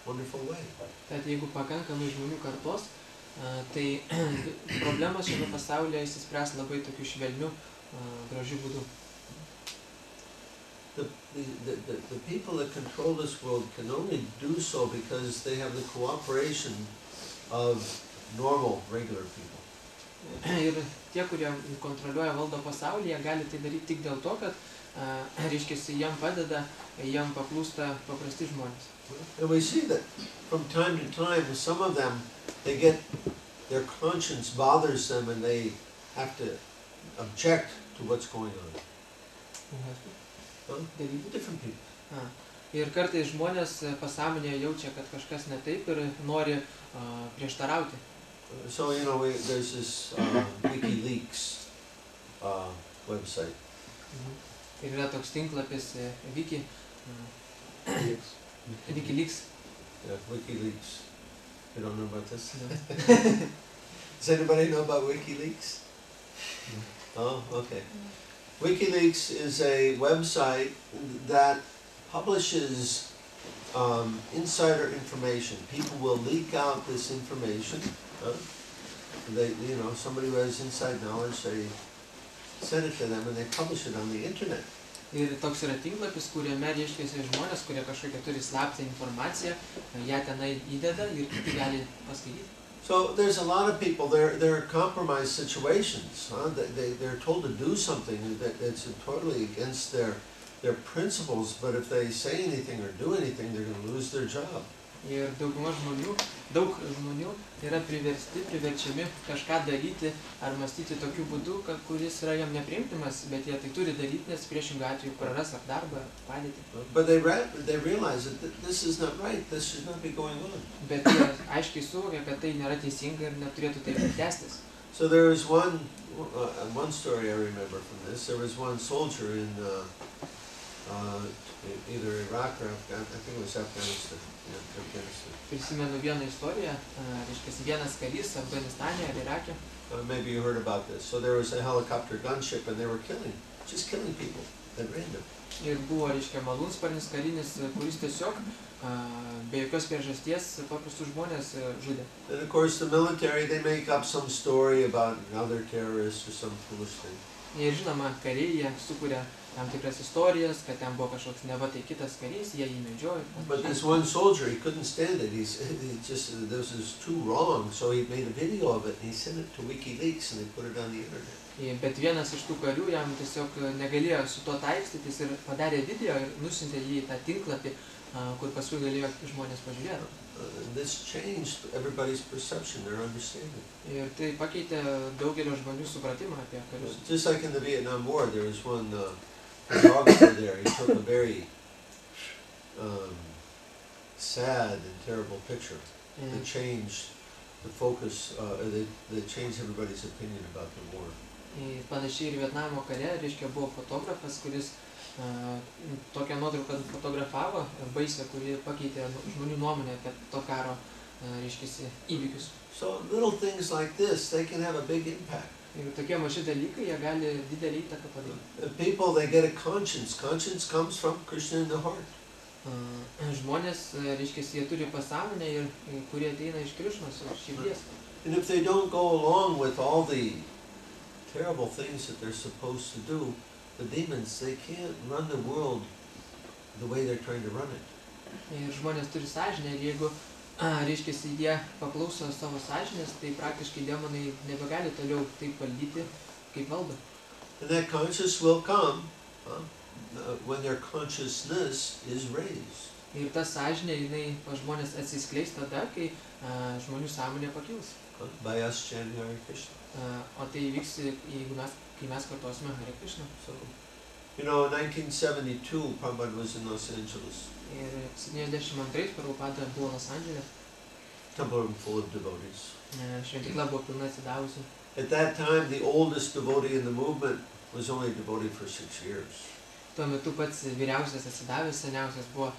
wonderful way. Tad jeigu pakankamai žmonių kartos, tai problemos šiame pasaulyje išsispręs labai tokiu švelniu, gražiu būdu. The people that control this world can only do so because they have the cooperation of normal, regular people. Ir tie, kurie kontroliuoja valdo pasaulį, jie gali tai daryti tik dėl to, kad, reiškia, jam padeda, jam paklūsta paprasti žmonės. And we see that from time to time, some of them, they get, their conscience bothers them and they have to object to what's going on. Different people. Ir kartais žmonės pasąmonėje jaučia, kad kažkas ne taip ir nori prieštarauti. So, you know, there's this WikiLeaks website. Ir yra toks tinklapis WikiLeaks. Yeah, WikiLeaks. You don't know about this? No. Does anybody know about WikiLeaks? Oh, okay. WikiLeaks is a website that publishes insider information. People will leak out this information. They, you know, somebody who has inside knowledge, they send it to them and they publish it on the internet. Ir toks yra tinklapis, kuriame reiškiasi žmonės, kurie kažkokią turi slaptą informaciją, ją tenai įdeda ir kiti gali paskaityti. So there's a lot of people, they're compromised situations. They're told to do something that's totally against their principles, but if they say anything or do anything, they're going to lose their job. Ir daug žmonių yra priverčiami kažką daryti ar mąstyti tokiu būdu, kuris yra jam nepriimtinas, bet jie tai turi daryti, nes priešingų atveju praras ar darbą, ar padėtį. But they realize that this is not right, this should not be going on. Bet jie aiškiai suvokia, kad tai nėra teisinga ir neturėtų taip tęstis. So there is one story I remember from this. There was one soldier in either Iraq or Afghanistan. I think it was Afghanistan. Yeah, Afghanistan. Prisimenu vieną istoriją, reiškia, vienas karys Afganistane ar Irake. Maybe you heard about this. So there was a helicopter gunship and they were just killing people at random. Ir buvo, reiškia, malūnsparnis karinis, kuris tiesiog be jokios priežasties paprastus žmonės žudė. And of course the military, they make up some story about another terrorist or some foolish thing. Ir žinoma, kariai jie sukuria tam tikras istorijas, kad ten buvo kažkoks neva tai kitas karys, jie jį medžiojo. But this one soldier, he couldn't stand it. This is too wrong, so he made a video of it and he sent it to WikiLeaks and they put it on the internet. Bet vienas iš tų karių jam tiesiog negalėjo su to taikstytis ir padarė video ir nusintė jį į tą tinklapį, kur paskui galėjo žmonės pažiūrėti. This changed everybody's perception, their understanding. Ir tai pakeitė daugelio žmonių supratimą apie karius. Just like in the Vietnam War, there was one photographer there. He took a very sad and terrible picture that changed the focus, that changed everybody's opinion about the war. Panašiai ir Vietnamo kare, reiškia, buvo fotografas, kuris tokią nuotrauką fotografavo, baisę, kuri pakeitė žmonių nuomonę apie to karo, reiškia, įvykius. So little things like this, they can have a big impact. Ir tokie maži dalykai, jie gali didelį įtaką padaryti. People, they get a conscience. Conscience comes from Krishna in the heart. Žmonės, reiškia, jie turi pasąmonę ir kurie ateina iš Krišnos, iš širdies. And if they don't go along with all the terrible things that they're supposed to do, the demons, they can't run the world the way they're trying to run it. Ir žmonės turi sąžinę ir jeigu, reiškia, jie paklauso savo sąžinės, tai praktiškai demonai nebegali toliau taip valdyti, kaip valdo. And that conscience will come when their consciousness is raised. Ir ta sąžinė, jinai pas žmonės atsiskleis tada, kai žmonių sąmonė pakils. By us chanting Hare Krishna. O tai įvyks, kai mes kartosime Hare Krishna. So, you know, in 1972, Prabhupada was in Los Angeles. Ir 72 Prabhupada buvo Los Andžele. Temple room full of devotees. Šventykla buvo pilna atsidavusi. At that time, the oldest devotee in the movement was only a devotee for 6 years. Tuo metu pats vyriausias atsidavęs, seniausias buvo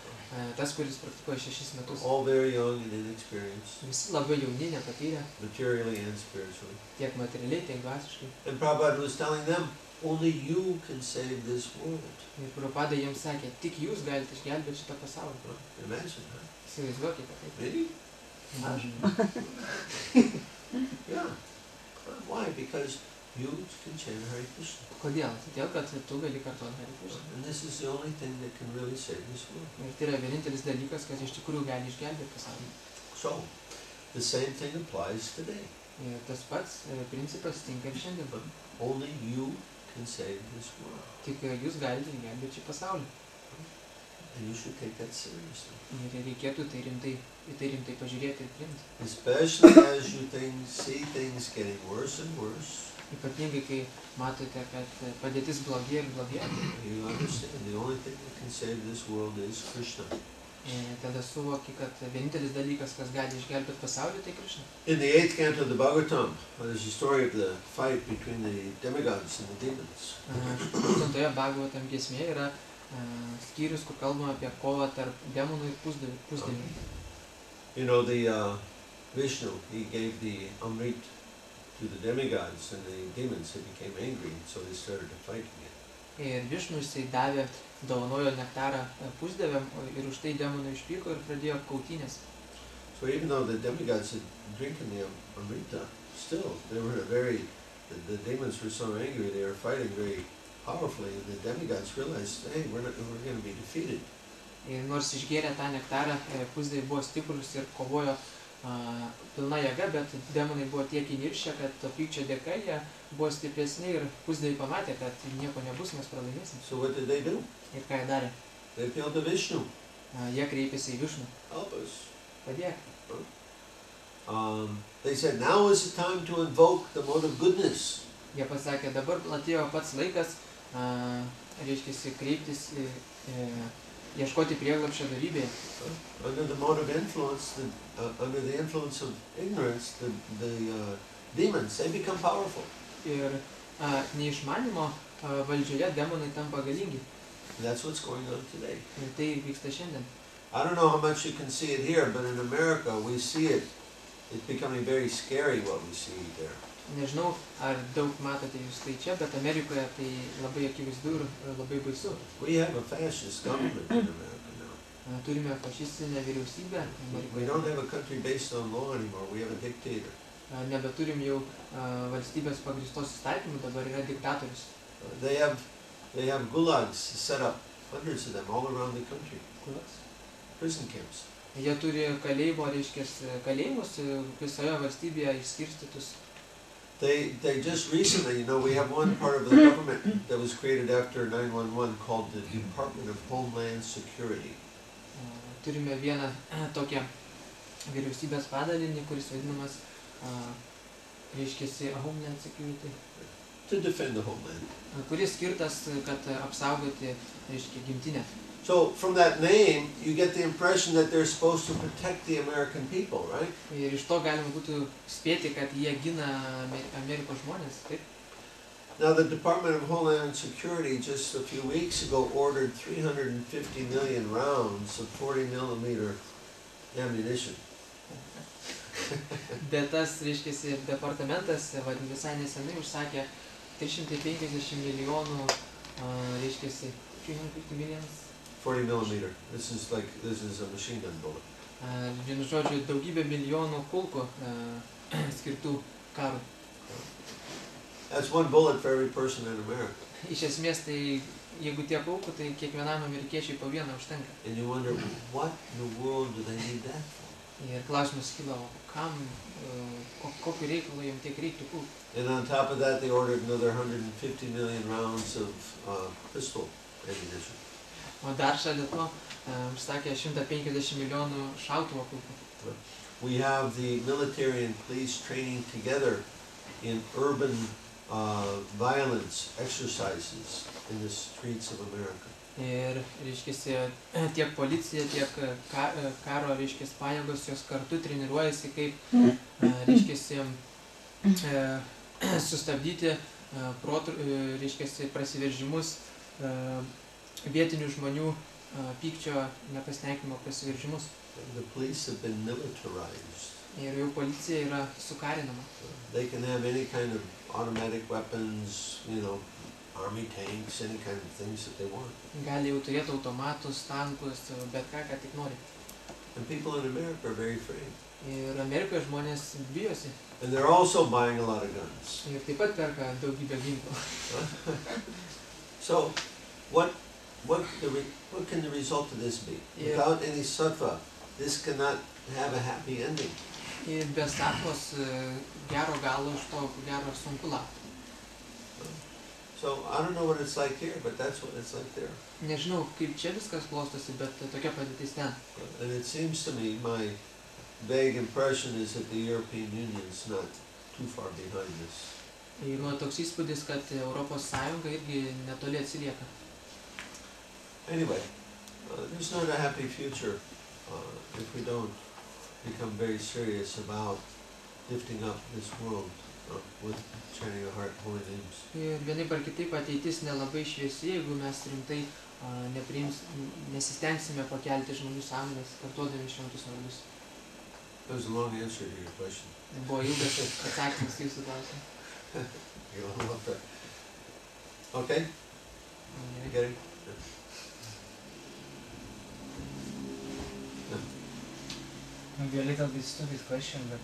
tas, kuris praktikuoja 6 metus. All very young and inexperienced, Visi labai jauni, nepatyrę, materially and spiritually. tiek materialiai, tiek dvasiškai. And Prabhupada was telling them, only you can save this world. Ir Prabhupada jiems sakė, tik jūs galite išgelbėti šitą pasaulį. Imagine, huh? Įsivaizduokite tai. Really? Yeah. Why? Because you can chant Hare Krishna. Kodėl? Todėl, kad tu gali kartuoti Hare Krishna. And this is the only thing that can really save this world. Ir tai yra vienintelis dalykas, kas iš tikrųjų gali išgelbėti pasaulį. So, the same thing applies today. Ir tas pats principas tinka ir šiandien. Only you can save this world. Tik jūs galite išgelbėti šį pasaulį. And you should take that seriously. Ir reikėtų tai rimtai pažiūrėti ir priimti. Especially as you see things getting worse and worse. Ypatingai, kai matote, kad padėtis blogėja ir blogėja. You understand the only thing that can save this world is Krishna. Tada suvoki, kad vienintelis dalykas, kas gali išgelbėti pasaulį, tai Krishna. In the 8th canto of the Bhagavatam, there's a story of the fight between the demigods and the demons. 8 Bhagavatam giesmėje yra skyrius, kur kalbama apie kovą tarp demonų ir pusdievių. You know, the Vishnu, he gave the Amrit to the demigods, and the demons, they became angry, so they started to fight again. Ir Višnu jisai davė, dovanojo nektarą pusdieviam, ir už tai demonai išpyko ir pradėjo kautynės. So even though the demigods had drinking the Amrita, still, they were the demons were so angry, they were fighting very powerfully, and the demigods realized, hey, we're going to be defeated. Ir nors išgėrė tą nektarą, pusdieviai buvo stiprus ir kovojo pilna jėga, bet demonai buvo tiek įniršę, kad to pykčio dėka jie buvo stipresni ir pusdieviai pamatė, kad nieko nebus, mes pralaimėsim. So what did they do? Ir ką jie darė? They appealed to Vishnu. Jie kreipėsi į Višnu. Help us. Padėk. They said, now is the time to invoke the mode of goodness. Jie pasakė, dabar atėjo pats laikas, reiškia, kreiptis, ieškoti prieglobsčio dorybėje. Under the mode of influence, under the influence of ignorance, the demons, they become powerful. Ir neišmanimo valdžioje demonai tampa galingi. That's what's going on today. Ir tai vyksta šiandien. I don't know how much you can see it here, but in America we see it. It's becoming very scary what we see there. Nežinau, ar daug matote jūs tai čia, bet Amerikoje tai labai akivaizdu ir labai baisu. We have a fascist government in America now. Turime fašistinę vyriausybę We Amerikoje. don't have a country based on law anymore. We have a dictator. Nebeturim jau valstybės pagrįstos įstatymų, dabar yra diktatorius. They have gulags set up, hundreds of them all around the country. Prison camps. Jie turi kalėjimus visoje valstybėje išskirstytus. They just recently, you know, we have one part of the government that was created after 9/11 called the Department of Homeland Security. Turime vieną tokią vyriausybės padalinį, kuris vadinamas, reiškiasi, Homeland Security. To defend the homeland. Kuris skirtas, kad apsaugoti, reiškia, gimtinę. So from that name, you get the impression that they're supposed to protect the American people, right? Ir iš to galima būtų spėti, kad jie gina Amerikos žmonės, taip? Now, the Department of Homeland Security just a few weeks ago ordered 350 million rounds of 40 millimeter ammunition. Bet tas, reiškia, departamentas visai nesenai užsakė 350 milijonų, reiškia, 350 millions. 40 millimeter. This is a machine gun bullet. Vienu žodžiu, daugybė milijonų kulkų skirtų karui. That's one bullet for every person in America. Iš esmės, tai jeigu tiek kulkų, tai kiekvienam amerikiečiui po vieną užtenka. And you wonder, what in the world do they need that for? Ir klausimas kyla, kam, kokiu reikalu jiems tiek reiktų kulkų. And on top of that, they ordered another 150 million rounds of pistol ammunition. O dar šalia to užsakė 150 milijonų šautuvo kulkų. We have the military and police training together in urban violence exercises in the streets of America. Ir, reiškia, tiek policija, tiek karo, reiškia, pajėgos jos kartu treniruojasi, kaip, reiškia, sustabdyti, reiškia, prasiveržimus, vietinių žmonių pykčio nepasitenkinimo prasiveržimus. The police have been militarized. Ir jau policija yra sukarinama. They can have any kind of automatic weapons, army tanks, any kind of things that they want. Gali jau turėti automatus, tankus, bet ką tik nori. And people in America are very afraid. Ir Amerikoje žmonės bijosi. And they're also buying a lot of guns. Ir taip pat perka daugybę ginklų. So, what can the result of this be? Yeah. Without any sattva, this cannot have a happy ending. Ir be satvos gero galo iš to gero sunku laukti. So, I don't know what it's like here, but that's what it's like there. Nežinau, kaip čia viskas klostosi, bet tokia padėtis ten. And it seems to me, my vague impression is that the European Union is not too far behind this. Ir toks įspūdis, kad Europos Sąjunga irgi netoli atsilieka. Anyway, there's not a happy future if we don't become very serious about lifting up this world with chanting our heart holy names. Ir vienaip ar kitaip ateitis nelabai šviesi, jeigu mes rimtai nesistengsime pakelti žmonių sąmonės, kartuodami šventus vardus. That was a long answer to your question. Buvo ilgas atsakymas jūsų klausimą. You don't love that. Okay? You get it? Maybe a little bit stupid question, but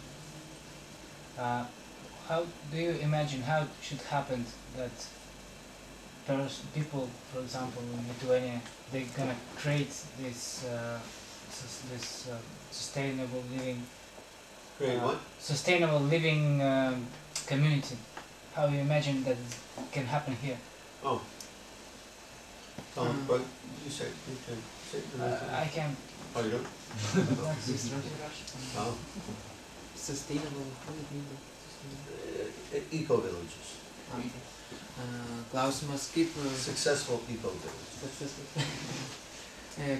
how do you imagine how it should happen that people, for example, in Lithuania, they're gonna create this sustainable living Great, what? sustainable living community? How you imagine that can happen here? Oh. But you say it. I can. Oh, you don't? Oh. Sustainable, Eco-villages. Klausimas, kaip... Successful eco-villages.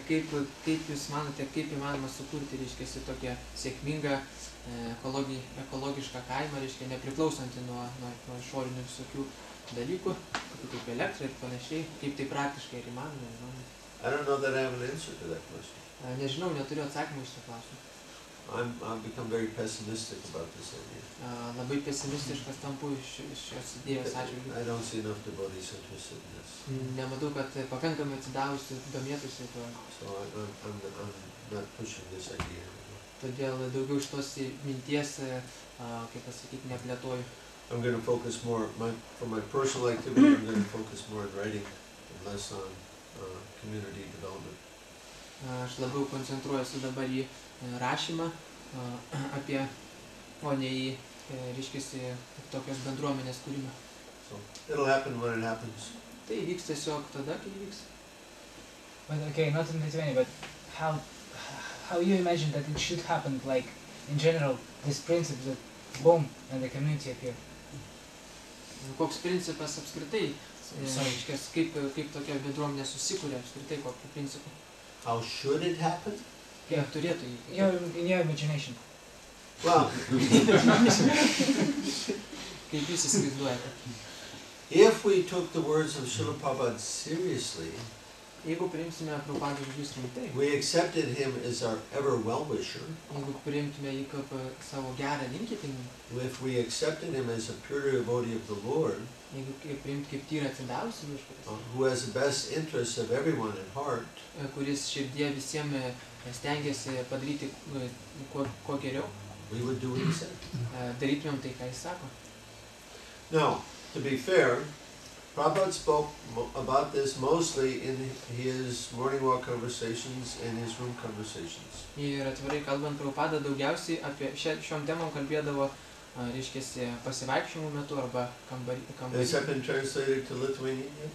Kaip jūs manote, kaip įmanoma sukurti, reiškia, tokią sėkmingą ekologišką kaimą, reiškia, nepriklausantį nuo išorinių visokių dalykų, kaip elektra ir panašiai, kaip tai praktiškai ir įmanoma? I don't know that I have an answer to that question. Nežinau, neturiu atsakymą iš šitą klausimą. I've become very pessimistic about this idea. Labai pesimistiškas tampu šios idėjos atžvilgiu. I don't see enough devotees interested in this. Nematau, kad pakankamai atsidavusi domėtųsi tuo. So I'm not pushing this idea anymore. Todėl daugiau iš tos minties, kaip pasakyti, neplėtoju. I'm going to focus more, for my personal activity, I'm going to focus more on writing and less on community development. Aš labiau koncentruojuosi dabar į rašymą apie, o ne į, reiškia, tokios bendruomenės kūrimą. So it'll happen when it happens. Tai vyks tiesiog tada, kai vyks. But okay, not in Lithuania, but how you imagine that it should happen, like in general, this principle that boom and the community appear. Koks principas apskritai Reiškias, kaip tokia bendruomenė susikūrė apskritai kokiu principu. How should it happen? Kaip turėtų įvykti. In your imagination. Well, Kaip jūs įsivaizduojate. if we took the words of Srila Prabhupada seriously, Jeigu priimsime Prabhupados žodžius rimtai, we accepted him as our ever well-wisher, jeigu priimtume jį kaip savo gerą linkitinį, if we accepted him as a pure devotee of the Lord, jeigu priimt kaip tyrą atsidavusi viešpatis, who has the best interests of everyone at heart, kuris širdie visiems stengiasi padaryti kuo geriau, we would do what he said. darytumėm tai, ką jis sako. Now, to be fair, Prabhupada spoke about this mostly in his morning walk conversations and his room conversations. Ir atvirai kalbant, Prabhupada daugiausiai apie šiom temom kalbėdavo, reiškiasi, pasivaikščiojimų metu arba Has that been translated to Lithuanian yet?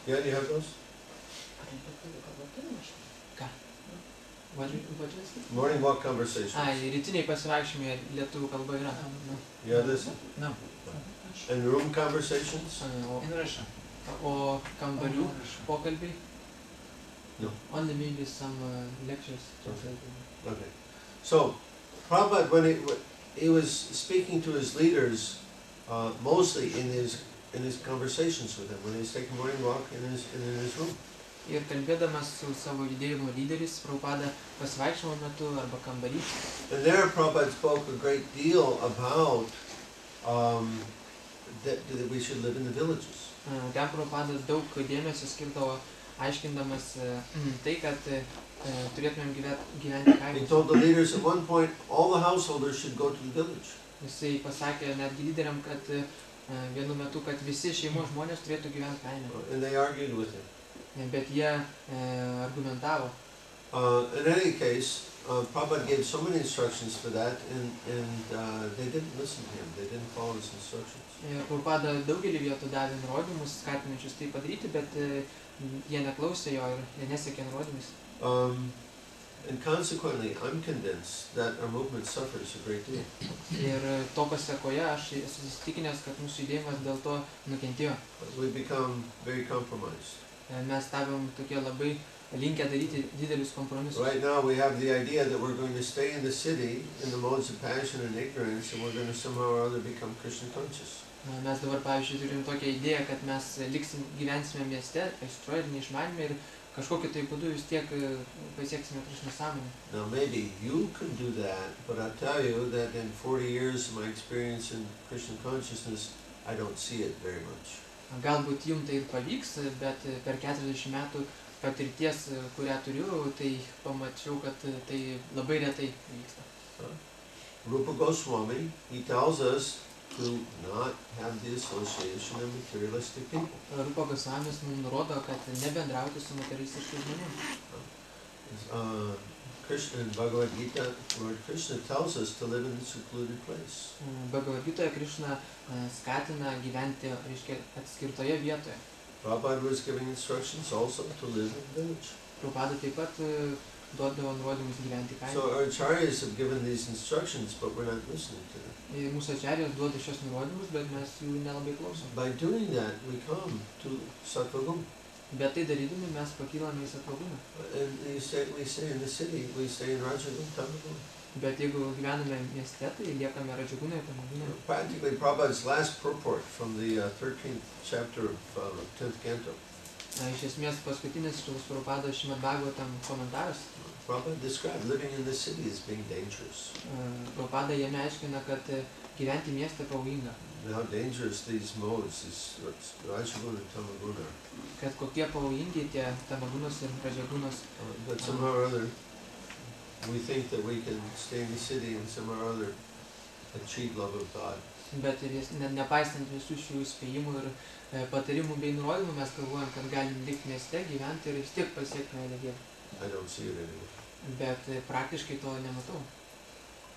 Yeah, do you have those? Ką? Vadžiasi? Morning walk conversations. Rytiniai pasivaikščiojimai lietuvių kalba yra. Yeah, this. No. And room conversations? In Russia. O kambarių pokalbiai? No. Only maybe some lectures. Okay. So, Prabhupada, when he was speaking to his leaders, mostly in his conversations with them, when he was taking morning walk in his room. Ir kalbėdamas su savo judėjimo lyderiais, Prabhupada pasivaikščiojimo metu arba kambarį. And there Prabhupada spoke a great deal about that we should live in the villages. Ten Prabhupadas daug dėmesio skirdavo aiškindamas tai, kad turėtumėm gyventi He kaime. told the leaders at one point all the householders should go to the village. Jisai pasakė netgi lyderiam, kad vienu metu, kad visi šeimos žmonės turėtų gyventi kaime. And they argued with him. Bet jie argumentavo. In any case, Prabhupada gave so many instructions for that, and they didn't listen to him. They didn't follow his instructions. Prabhupada daugelį vietų davė nurodymus, skatinančius tai padaryti, bet jie neklausė jo ir jie nesekė nurodymais. And consequently, I'm convinced that our movement suffers a great deal. Ir to pasekoje aš esu įsitikinęs, kad mūsų judėjimas dėl to nukentėjo. We become very compromised. Mes tapom tokie labai linkę daryti didelius kompromisus. Right now, we have the idea that we're going to stay in the city in the modes of passion and ignorance, and we're going to somehow or other become Krishna conscious. Mes dabar, pavyzdžiui, turim tokią idėją, kad mes gyvensime mieste, aistruoje ir neišmanime ir kažkokiu tai būdu vis tiek pasieksime Krishna sąmonę. Now, maybe you could do that, but I'll tell you that in 40 years of my experience in Krishna consciousness, I don't see it very much. Galbūt jums tai ir pavyks, bet per 40 metų patirties, kurią turiu, tai pamačiau, kad tai labai retai vyksta. Rupa Goswami, he tells us to not have the association of materialistic people. Rupa Goswamis mums nurodo, kad nebendrauti su materialistiškais žmonėmis. Krishna in Bhagavad Gita, Lord Krishna tells us to live in a secluded place. Bhagavad Gitoje Krishna skatina gyventi, reiškia, atskirtoje vietoje. Prabhupada was giving instructions also to live in the village. Prabhupada taip pat duodavo nurodymus gyventi kaime. So our acharyas have given these instructions, but we're not listening to them. Mūsų ačarijos duoda šios nurodymus, bet mes jų nelabai klausom. By doing that, we come to Sattva-guna. Bet tai darydami mes pakylame į Sattva-guną. And we stay in the city, we stay in Rajaguna, Tamaguna. Bet jeigu gyvename mieste, tai liekame Rajaguna ir Tamaguna. Practically, Prabhupada's last purport from the 13th chapter of 10th canto. Iš esmės, paskutinis Šrilas Prabhupados Šrimad Bhagavatam komentaras. Prabhupada described living in the city as being dangerous. Prabhupada jame aiškina, kad gyventi mieste pavojinga. How dangerous these modes, these Rajaguna and Tamaguna are. Kad kokie pavojingi tie Tamagunos ir Rajagunos. But somehow or other, we think that we can stay in the city and somehow or other achieve love of God. Bet ir nepaisant visų šių įspėjimų ir patarimų bei nurodymų, mes galvojam, kad galim likti mieste, gyventi ir vis tiek pasiekti meilę Dievui. I don't see it anymore. Bet praktiškai to nematau.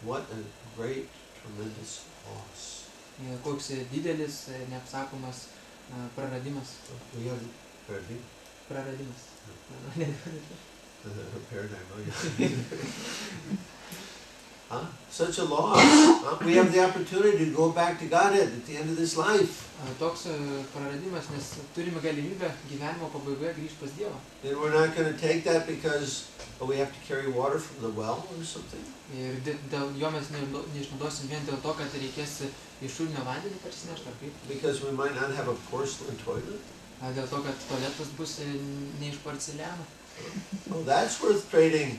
What a great, tremendous loss. Koks didelis, neapsakomas praradimas. We have paradigm. Praradimas. Paradigm, oh yeah. Such a loss. We have the opportunity to go back to Godhead at the end of this life. Toks praradimas, nes turime galimybę gyvenimo pabaigoje grįžti pas Dievą. And we're not going to take that because we have to carry water from the well or something. Ir dėl jo mes neišnaudosim vien dėl to, kad reikės iš šulinio vandenį parsinešti, ar kaip? Because we might not have a porcelain toilet. Dėl to, kad tualetas bus ne iš porceliano. Well, that's worth trading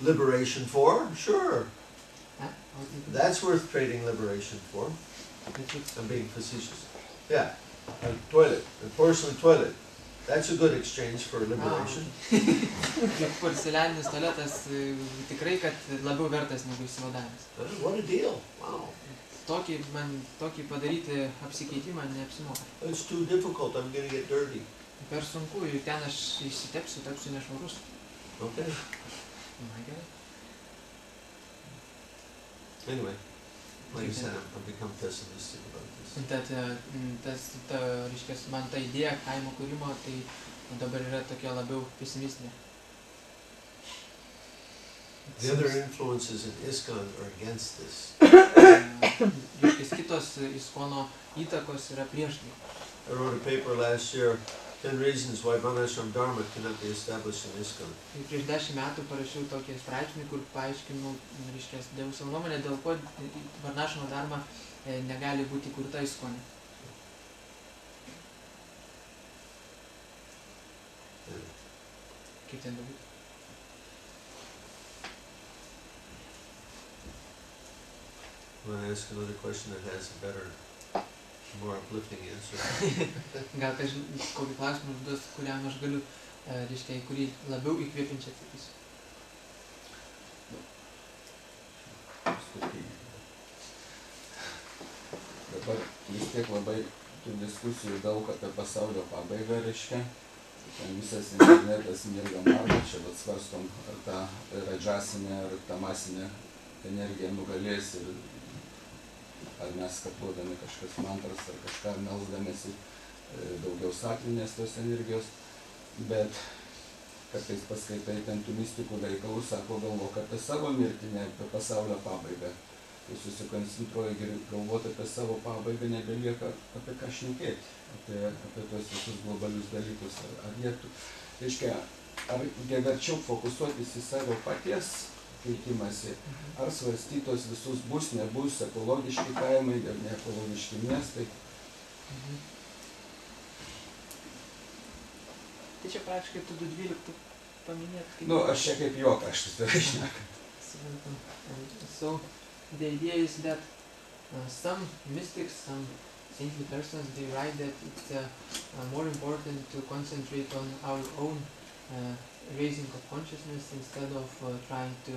liberation for, sure. That's worth trading liberation for. I'm being facetious. Yeah, a toilet, a porcelain toilet. That's a good exchange for liberation. Porcelianinis tualetas tikrai, kad labiau vertas negu išsivadavimas. What a deal! Wow. Tokį padaryti apsikeitimą neapsimoka. It's too difficult. I'm going to get dirty. Per sunku, ir ten aš išsitepsiu, tapsiu nešvarus. Okay. Na gerai. Anyway, like I said, I've become pessimistic about this. Tad, reiškia, man ta idėja kaimo kūrimo, tai dabar yra tokia labiau pesimistinė. The other influences in ISKCON are against this. Reiškia, kitos ISKCONo įtakos yra prieš tai. I wrote a paper last year, 10 reasons why Varnashram Dharma cannot be established in ISKCON. Prieš 10 metų parašiau tokį straipsnį, kur paaiškinau, reiškia, dėl savo nuomonę, dėl ko Varnashram Dharma negali būti kurta ISKCON. Kaip ten būtų? I'm going to ask another question that has a better, more uplifting answer. Gal kokį klausimą užduos, kuriam aš galiu, reiškia, į kurį labiau įkvėpinčią atsakysiu. Dabar vis tiek labai tų diskusijų daug apie pasaulio pabaigą, reiškia. Ten visas internetas mirga marga, čia vat svarstom, ar ta radžasinė, ar ta masinė energija nugalės ir ar mes kartuodami kažkas mantras, ar kažką melsdamėsi daugiau saklinės tos energijos. Bet kartais paskaitai ten tų mistikų veikalų, sako, galvok apie savo mirtį, ne apie pasaulio pabaigą. Kai susikoncentruoji galvoti apie savo pabaigą, nebelieka apie ką šnekėti, apie tos visus globalius dalykus. Ar jėtų, reiškia, ar verčiau fokusuotis į savo paties keitimąsi, ar svarstytos visus bus, nebus, ekologiški kaimai ir neekologiški miestai. Tai čia praktiškai tu 12 paminėt. Nu, aš čia kaip juoką, aš tai šneku. So, the idea is that some mystics, some saintly persons, they write that it's more important to concentrate on our own raising of consciousness instead of trying to,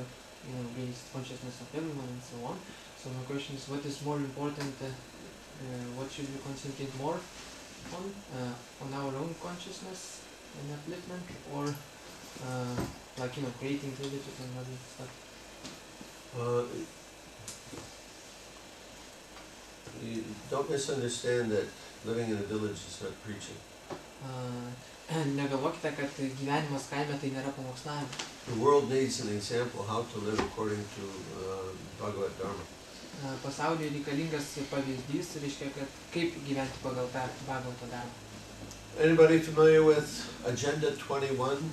raise consciousness of everyone and so on. So my question is, what is more important? What should we concentrate more on our own consciousness and upliftment, or creating villages and other stuff? You don't misunderstand that living in a village is not preaching. Negalvokite, kad gyvenimas kaime tai nėra pamokslavimas. The world needs an example how to live according to Bhagavad Dharma. Pasaulyje reikalingas pavyzdys, reiškia, kad kaip gyventi pagal tą Bhagavato darbą. Anybody familiar with Agenda 21?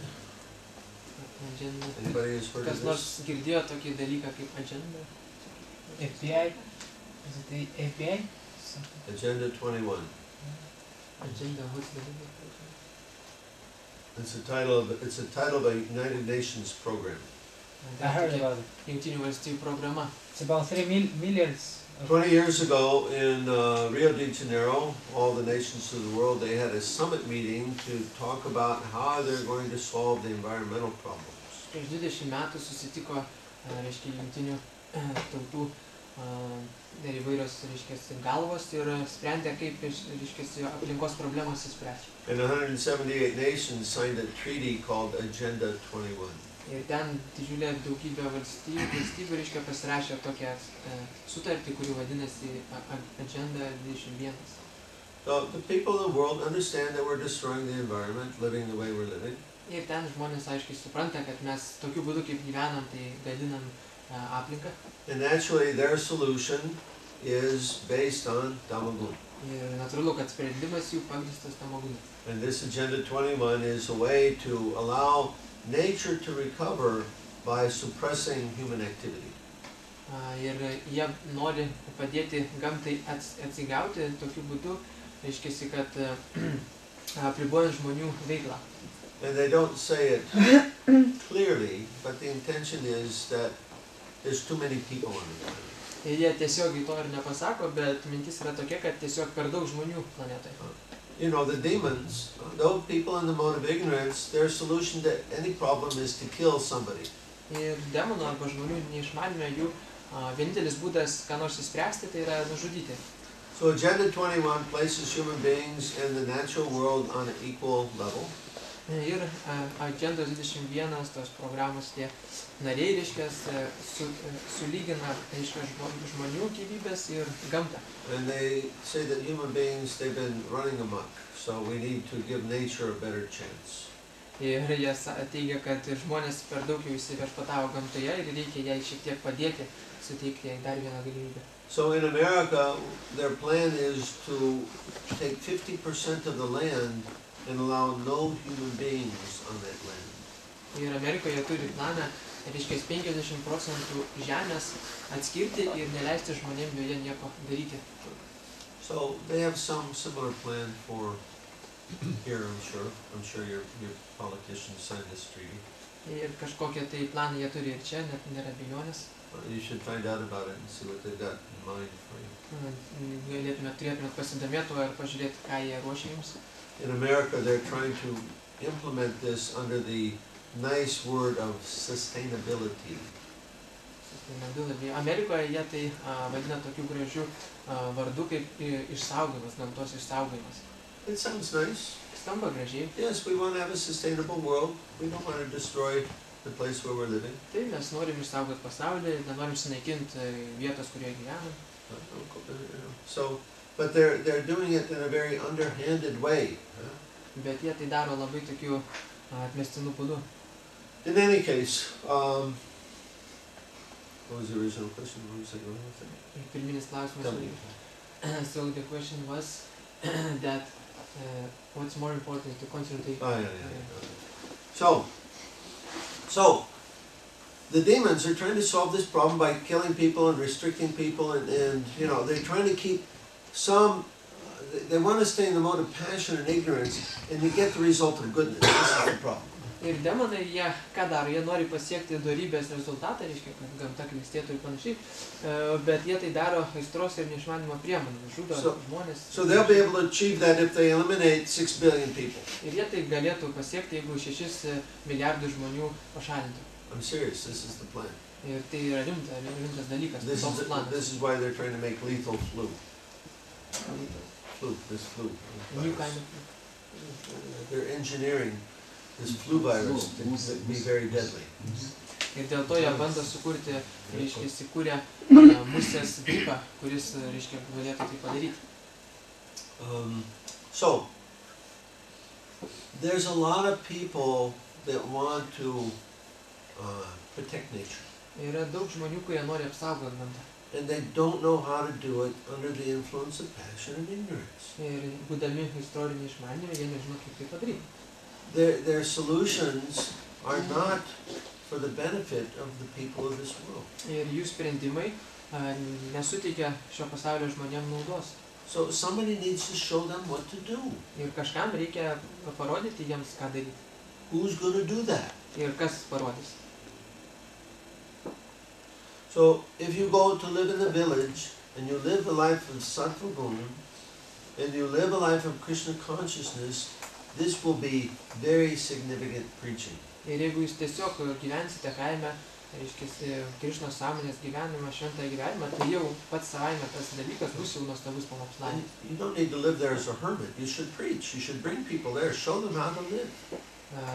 Agenda. Anybody has heard of Kas this? nors girdėjo tokį dalyką kaip agenda? FBI? Is it the FBI? Agenda 21. Agenda, what's the name of it? It's a title of a United Nations program. I heard about it. Jungtinių valstijų programa. It's about 3 milliards. 20 years ago in Rio de Janeiro, all the nations of the world, they had a summit meeting to talk about how they're going to solve the environmental problems. Prieš 20 metų susitiko, reiškia, jungtinių tautų įvairios, reiškia, galvos ir sprendė, kaip, reiškia, aplinkos problemas įspręsti. And 178 nations signed a treaty called Agenda 21. Ir ten didžiulė daugybė valstybių, reiškia, pasirašė tokią sutartį, kuri vadinasi Agenda 21. So the people of the world understand that we're destroying the environment, living the way we're living. Ir ten žmonės aiškiai supranta, kad mes tokiu būdu, kaip gyvenam, tai gadinam aplinką. And naturally, their solution is based on Tamagun. Ir natūralu, kad sprendimas jų pagrįstas tamagūnu. And this Agenda 21 is a way to allow nature to recover by suppressing human activity. Ir jie nori padėti gamtai atsigauti tokiu būdu, reiškia, kad apribojant žmonių veiklą. And they don't say it clearly, but the intention is that there's too many people on the planet. Ir jie tiesiogiai to ir nepasako, bet mintis yra tokia, kad tiesiog per daug žmonių planetoje. You know, the demons, those people in the mode of ignorance, their solution to any problem is to kill somebody. Ir demonų arba žmonių neišmanime jų vienintelis būdas, ką nors įspręsti, tai yra nužudyti. So Agenda 21 places human beings in the natural world on an equal level. Ir Agendos 21 tos programos tie nariai, reiškia, sulygina, reiškia, žmonių gyvybės ir gamtą. And they say that human beings, they've been running amok, so we need to give nature a better chance. Ir jie teigia, kad žmonės per daug jau įsiviešpatavo gamtoje ir reikia jai šiek tiek padėti, suteikti jai dar vieną galimybę. So in America, their plan is to take 50% of the land and allow no human beings on that land. Ir Amerikoje turi planą, reiškia, 50% žemės atskirti ir neleisti žmonėms joje nieko daryti. So they have some similar plan for here, I'm sure. I'm sure your politicians signed this treaty. Ir kažkokią tai planą jie turi ir čia, net nėra abejonės. You should find out about it and see what they've got in mind for you. Turėtumėt pasidomėti tuo ir pažiūrėti, ką jie ruošia jums. In America, they're trying to implement this under the nice word of sustainability. Amerikoje jie tai vadina tokiu gražiu vardu kaip išsaugojimas, gamtos išsaugojimas. It sounds nice. Skamba gražiai. Yes, we want to have a sustainable world. We don't want to destroy the place where we're living. Tai mes norim išsaugoti pasaulį, nenorim sunaikinti vietos, kurioje gyvenam. So, but they're doing it in a very underhanded way. Bet jie tai daro labai tokiu atmestinu būdu. In any case, what was the original question? What was it going with? Pirminis klausimas. Tell me. So the question was that what's more important to concentrate. Oh, yeah. So, the demons are trying to solve this problem by killing people and restricting people, and you know, they're trying to keep some. They want to stay in the mode of passion and ignorance, and you get the result of goodness. This is the problem. Ir demonai, jie ką daro? Jie nori pasiekti dorybės rezultatą, reiškia, kad gamta klestėtų ir panašiai, bet jie tai daro aistros ir neišmanimo priemonėmis, žudo žmonės. So they'll be able to achieve that if they eliminate 6 billion people. Ir jie tai galėtų pasiekti, jeigu 6 milijardų žmonių pašalintų. I'm serious. This is the plan. Ir tai yra rimtas dalykas, toks planas. This is why they're trying to make lethal flu. This flu. New kind of. They're engineering this flu virus to be very deadly. Ir dėl to jie bando sukurti, reiškia, įsikūrę musės gripą, kuris, reiškia, galėtų tai padaryti. So, there's a lot of people that want to protect nature. Yra daug žmonių, kurie nori apsaugoti gamtą. And they don't know how to do it under the influence of passion and ignorance. Ir būdami istoriniai išmanymai, jie nežino, kaip tai padaryti. Their solutions are not for the benefit of the people of this world. Ir jų sprendimai nesuteikia šio pasaulio žmonėms naudos. So somebody needs to show them what to do. Ir kažkam reikia parodyti jiems, ką daryti. Who's going to do that? Ir kas parodys. So if you go to live in a village and you live a life of sattva guna and you live a life of Krishna consciousness, this will be very significant preaching. Ir jeigu jūs tiesiog gyvensite kaime, reiškia, Krišnos sąmonės gyvenimą, šventąjį gyvenimą, tai jau pats savaime tas dalykas bus jau nuostabus pamokslavimas. You don't need to live there as a hermit. You should preach. You should bring people there. Show them how to live.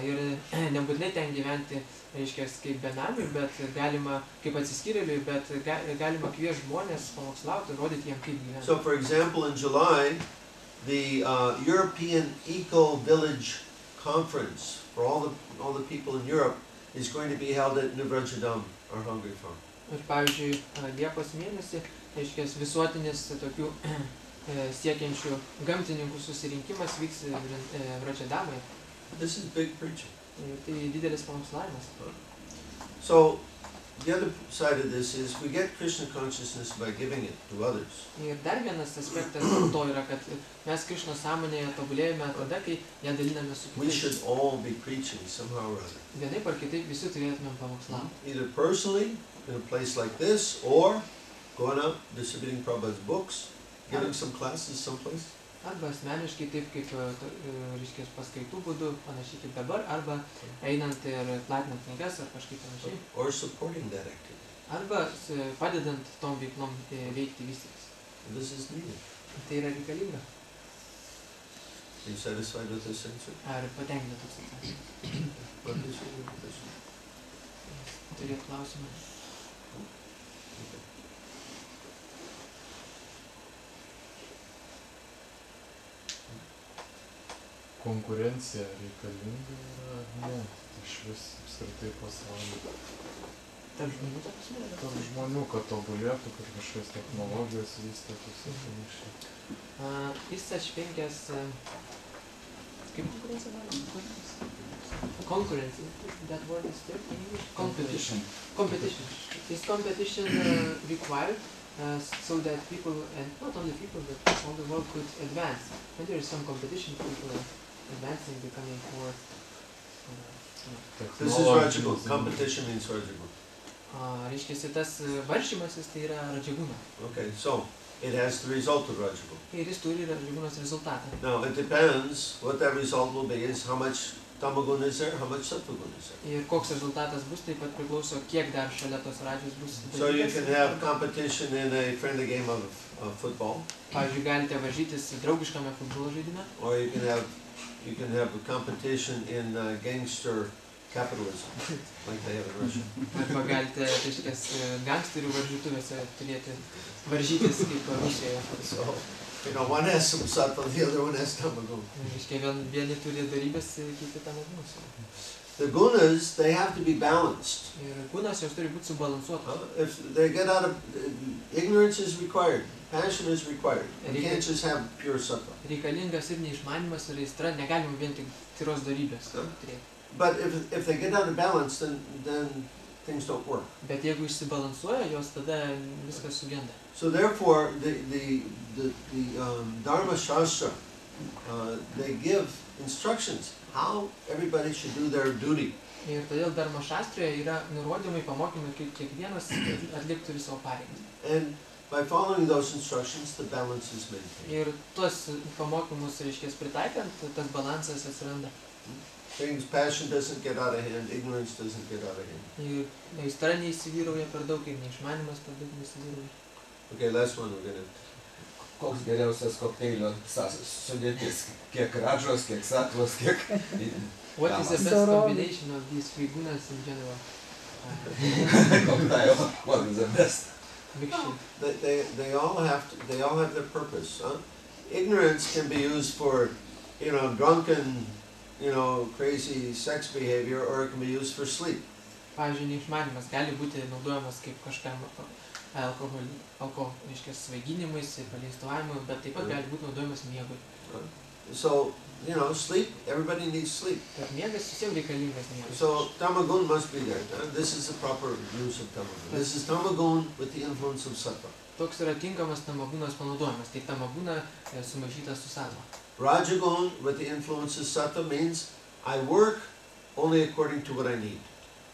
Ir nebūtinai ten gyventi, reiškia, kaip benamiui, bet galima, kaip atsiskyrėliui, bet galima kviesti žmonės pamokslauti, rodyti jiems, kaip gyventi. So, for example, in July, the European Eco Village Conference for all the people in Europe is going to be held at New Vrajadam, our Hungary farm. Ir pavyzdžiui, Liepos mėnesį, reiškia, visuotinis tokių siekiančių gamtininkų susirinkimas vyks Ročerdamoje. This is big preaching. Ir tai didelis pamokslavimas. So, the other side of this is we get Krishna consciousness by giving it to others. Ir dar vienas aspektas to yra, kad mes Krišnos sąmonėje tobulėjame tada, kai ją daliname su We should kitais. all be preaching somehow or other. Vienaip ar kitaip visi turėtumėm pamokslauti. Either personally, in a place like this, or going out, distributing Prabhupada's books, giving some classes someplace. Arba asmeniškai taip kaip, reiškia, paskaitų būdu, panašiai kaip dabar, arba einant ir platinant knygas ar kažkaip panašiai. Or supporting that activity. Arba padedant tom veiklom veikti vystytis. This is needed. Tai yra reikalinga. Are you satisfied with this answer? Ar patenkina toks atsakymas? What is your question? Turėt klausimą. Okay. Konkurencija reikalinga yra, ne, iš vis apskritai pasaulyje. Tarp žmonių ta prasme yra. Tarp žmonių, kad tobulėtų, kad kažkokios technologijos vystytųsi ir panašiai. Jis atšpenkęs, kaip konkurencija gali? Concurrence, that word is there in English? Competition. Competition. Is competition required so that people, and not only people, but all the world could advance? When there is some competition, people are advancing, becoming more... This is Rajaguna. Competition means Rajaguna. Reiškia, tas varžymasis tai yra Rajaguna. Okay, so it has the result of Rajaguna. Ir jis turi Rajagunos rezultatą. Now it depends what that result will be, is how much Tamaguna is there, how much Sattva-guna is there. Ir koks rezultatas bus, taip pat priklauso, kiek dar šalia tos Radžos bus. So you can have competition in a friendly game of football, Pavyzdžiui, galite varžytis draugiškame futbolo žaidime, or you can have a competition in gangster capitalism, like they have in Russia. arba galite, reiškias, gangsterių varžytuvėse turėti varžytis kaip Rusijoje. So, you know, one has some Sattva, the other one has Tamaguna. Reiškia, vieni turi darybės, kiti Tamagunos. The gunas, they have to be balanced. Ir kūnas jos turi būti subalansuotos. If they get out of ignorance is required, passion is required. You can't just have pure Sattva. Reikalingas ir neišmanimas, ir aistra, negalima vien tik tyros darybės turėti. But if they get out of balance, then things don't work. Bet jeigu išsibalansuoja, jos tada viskas sugenda. So therefore, the Dharma Shastra, they give instructions how everybody should do their duty. Ir todėl Dharma Šastroje yra nurodymai, pamokymai, kaip kiekvienas atliktų savo pareigas. And by following those instructions, the balance is maintained. Ir tuos pamokymus, reiškia, pritaikant, tas balansas atsiranda. Things, passion doesn't get out of hand, ignorance doesn't get out of hand. Ir aistra neįsivyrauja per daug, ir neišmanimas per daug neįsivyrauja. Okay, last one we're gonna. Koks geriausias kokteilio sudėtis? Kiek radžos, kiek satvos, kiek... What is the best combination of these three gunas in general? Cocktail, what is the best? Mixture. They all have their purpose. Ignorance can be used for, drunken, crazy sex behavior, or it can be used for sleep. Pavyzdžiui, neišmanimas gali būti naudojamas kaip kažkam reiškia, svaiginimais, paleistavimui, bet taip pat gali būti naudojamas miegui. So, sleep, everybody needs sleep. Tad miegas visiems reikalingas miegas. So, Tamagun must be there. This is the proper use of Tamagun. This is Tamagun with the influence of Sattva. Toks yra tinkamas Tamagunas panaudojimas, tai Tamaguna sumaišytas su Sattva. Rajagun with the influence of Sattva means I work only according to what I need.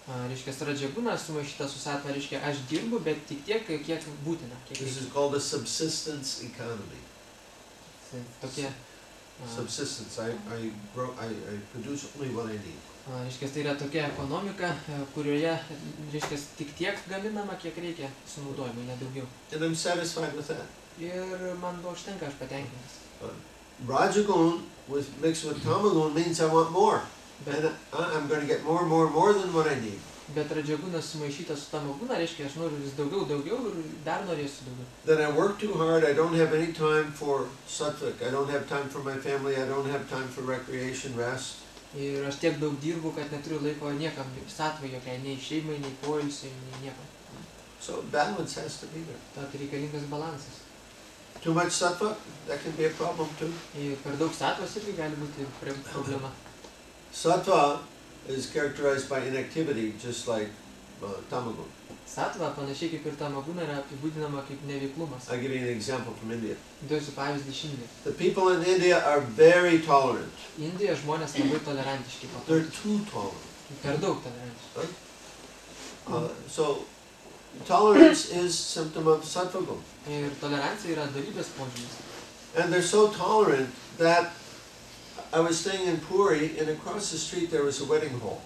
Reiškia, Rajagunas sumaišytas su Sattva, reiškia, aš dirbu, bet tik tiek, kiek būtina. This is called a subsistence economy. Tokie... Subsistence. I produce only what I need. Reiškia, tai yra tokia ekonomika, kurioje, reiškia, tik tiek gaminama, kiek reikia sunaudojimui, nedaugiau. And I'm satisfied with that. Ir man to užtenka, aš patenkintas. Rajagun mixed with Tamagun means I want more. And I'm going to get more than what I need. Bet Rajagunas sumaišytas su Tamaguna, reiškia, aš noriu vis daugiau ir dar norėsiu daugiau. Then I work too hard, I don't have any time for sattvic, I don't have time for my family, I don't have time for recreation, rest. Ir aš tiek daug dirbu, kad neturiu laiko niekam, satvai jokiai, nei šeimai, nei poilsiui, nei niekam. So balance has to be there. Tad reikalingas balansas. Too much sattva, that can be a problem too. Ir per daug satvos irgi gali būti problema. Sattva is characterized by inactivity, just like tamagun. Satva, panašiai kaip ir tamaguna, yra apibūdinama kaip neveiklumas. I'll give you an example from India. Duosiu pavyzdį iš Indijos. The people in India are very tolerant. Indijoje žmonės labai tolerantiški. They're too tolerant. Per daug tolerantiški. So tolerance is symptom of sattva guna. Ir tolerancija yra dorybės požymis. And they're so tolerant that I was staying in Puri, and across the street there was a wedding hall.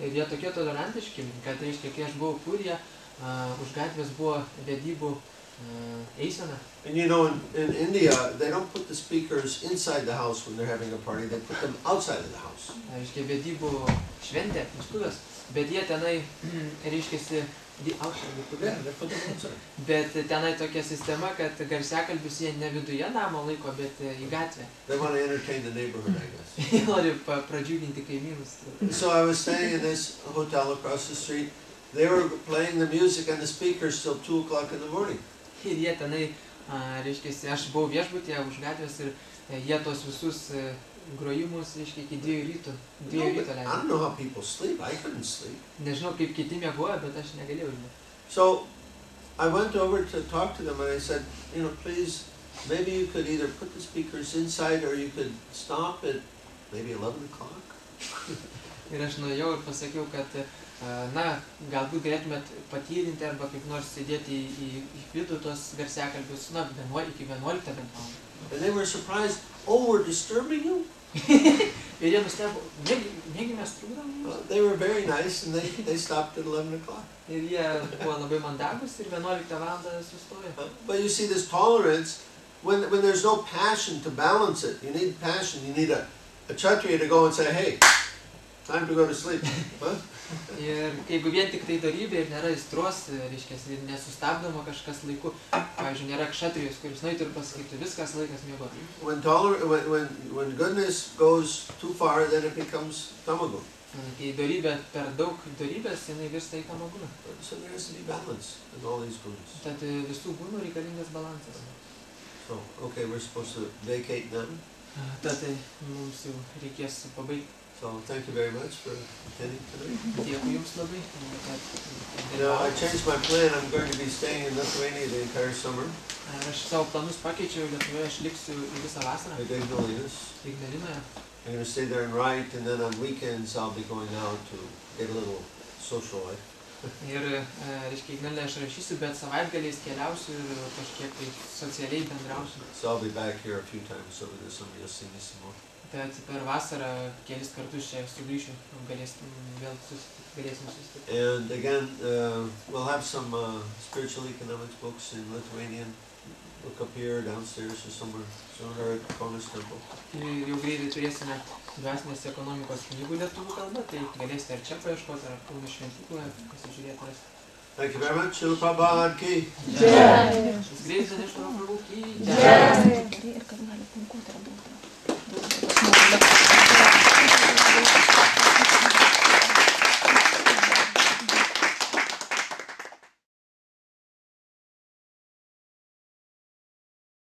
Ir jie tokie tolerantiški, kad reiškia, kai aš buvau Purija, už gatvės buvo vedybų eisena. And you know, in India, they don't put the speakers inside the house when they're having a party, they put them outside of the house. Reiškia, vedybų šventė, vestuvės, bet jie tenai, reiškia, bet tenai tokia sistema, kad garsiakalbius jie ne viduje namo laiko, bet į gatvę. They want to entertain the neighborhood, I guess. Jie nori pradžiuginti kaimynus. So I was staying in this hotel across the street. They were playing the music and the speakers till 2 o'clock in the morning. Ir jie tenai, reiškia, aš buvau viešbutyje už gatvės ir jie tos visus grojimus, reiškia, iki 2 ryto. 2 ryto I leido. don't know how people sleep. I couldn't sleep. Nežinau, kaip kiti miegoja, bet aš negalėjau užmigti. So I went over to talk to them and I said, you know, please, maybe you could either put the speakers inside or you could stop at maybe 11 o'clock. Ir aš nuėjau ir pasakiau, kad, na, galbūt galėtumėt patyrinti arba kaip nors sėdėti į vidų tos garsiakalbius, na, iki 11 bent valandą. And they were surprised, oh, we're disturbing you? Ir jie nustebo, negi mes trukdom jums? They were very nice and they stopped at 11 o'clock. Ir jie buvo labai mandagus ir 11 valandą sustojo. But you see this tolerance, when there's no passion to balance it, you need passion, you need a kshatriya to go and say, hey, time to go to sleep. Huh? Ir jeigu vien tik tai dorybė ir nėra aistros, reiškia, nesustabdoma kažkas laiku, pavyzdžiui, nėra kshatrijos, kuris nueitų ir pasakytų, viskas laikas miegoti. When goodness goes too far, then it becomes tamagun. Kai dorybė per daug dorybės, jinai virsta į tamaguną. So there has to be balance in all these gunas. Tad visų gunų reikalingas balansas. So, okay, we're supposed to vacate now. Tad mums jau reikės pabaigti. So thank you very much for attending tonight. Dėkui jums labai, kad You know, I changed my plan. I'm going to be staying in Lithuania the entire summer. Aš savo planus pakeičiau, Lietuvoje aš liksiu į visą vasarą. At Ignalinas. Ignalinoje. I'm going to stay there and write, and then on weekends I'll be going out to get a little social life. Ir, reiškia, Ignalinoje aš rašysiu, bet savaitgaliais keliausiu ir kažkiek tai socialiai bendrausiu. So I'll be back here a few times over the summer. You'll see me some more. Tad per vasarą kelis kartus čia sugrįšiu, galėsim vėl susitikti. And again, we'll have some spiritual economics books in Lithuanian. Look up here, downstairs, or somewhere at Kaunas Temple. Ir jau greitai turėsime dvasinės ekonomikos knygų lietuvių kalba, tai galėsite ar čia paieškoti, ar Kauno šventykloje pasižiūrėti rasti. Thank you very much. Srila Prabhupada ki. Jai. Šis greitai Nešvaro Prabhu ki. Jai.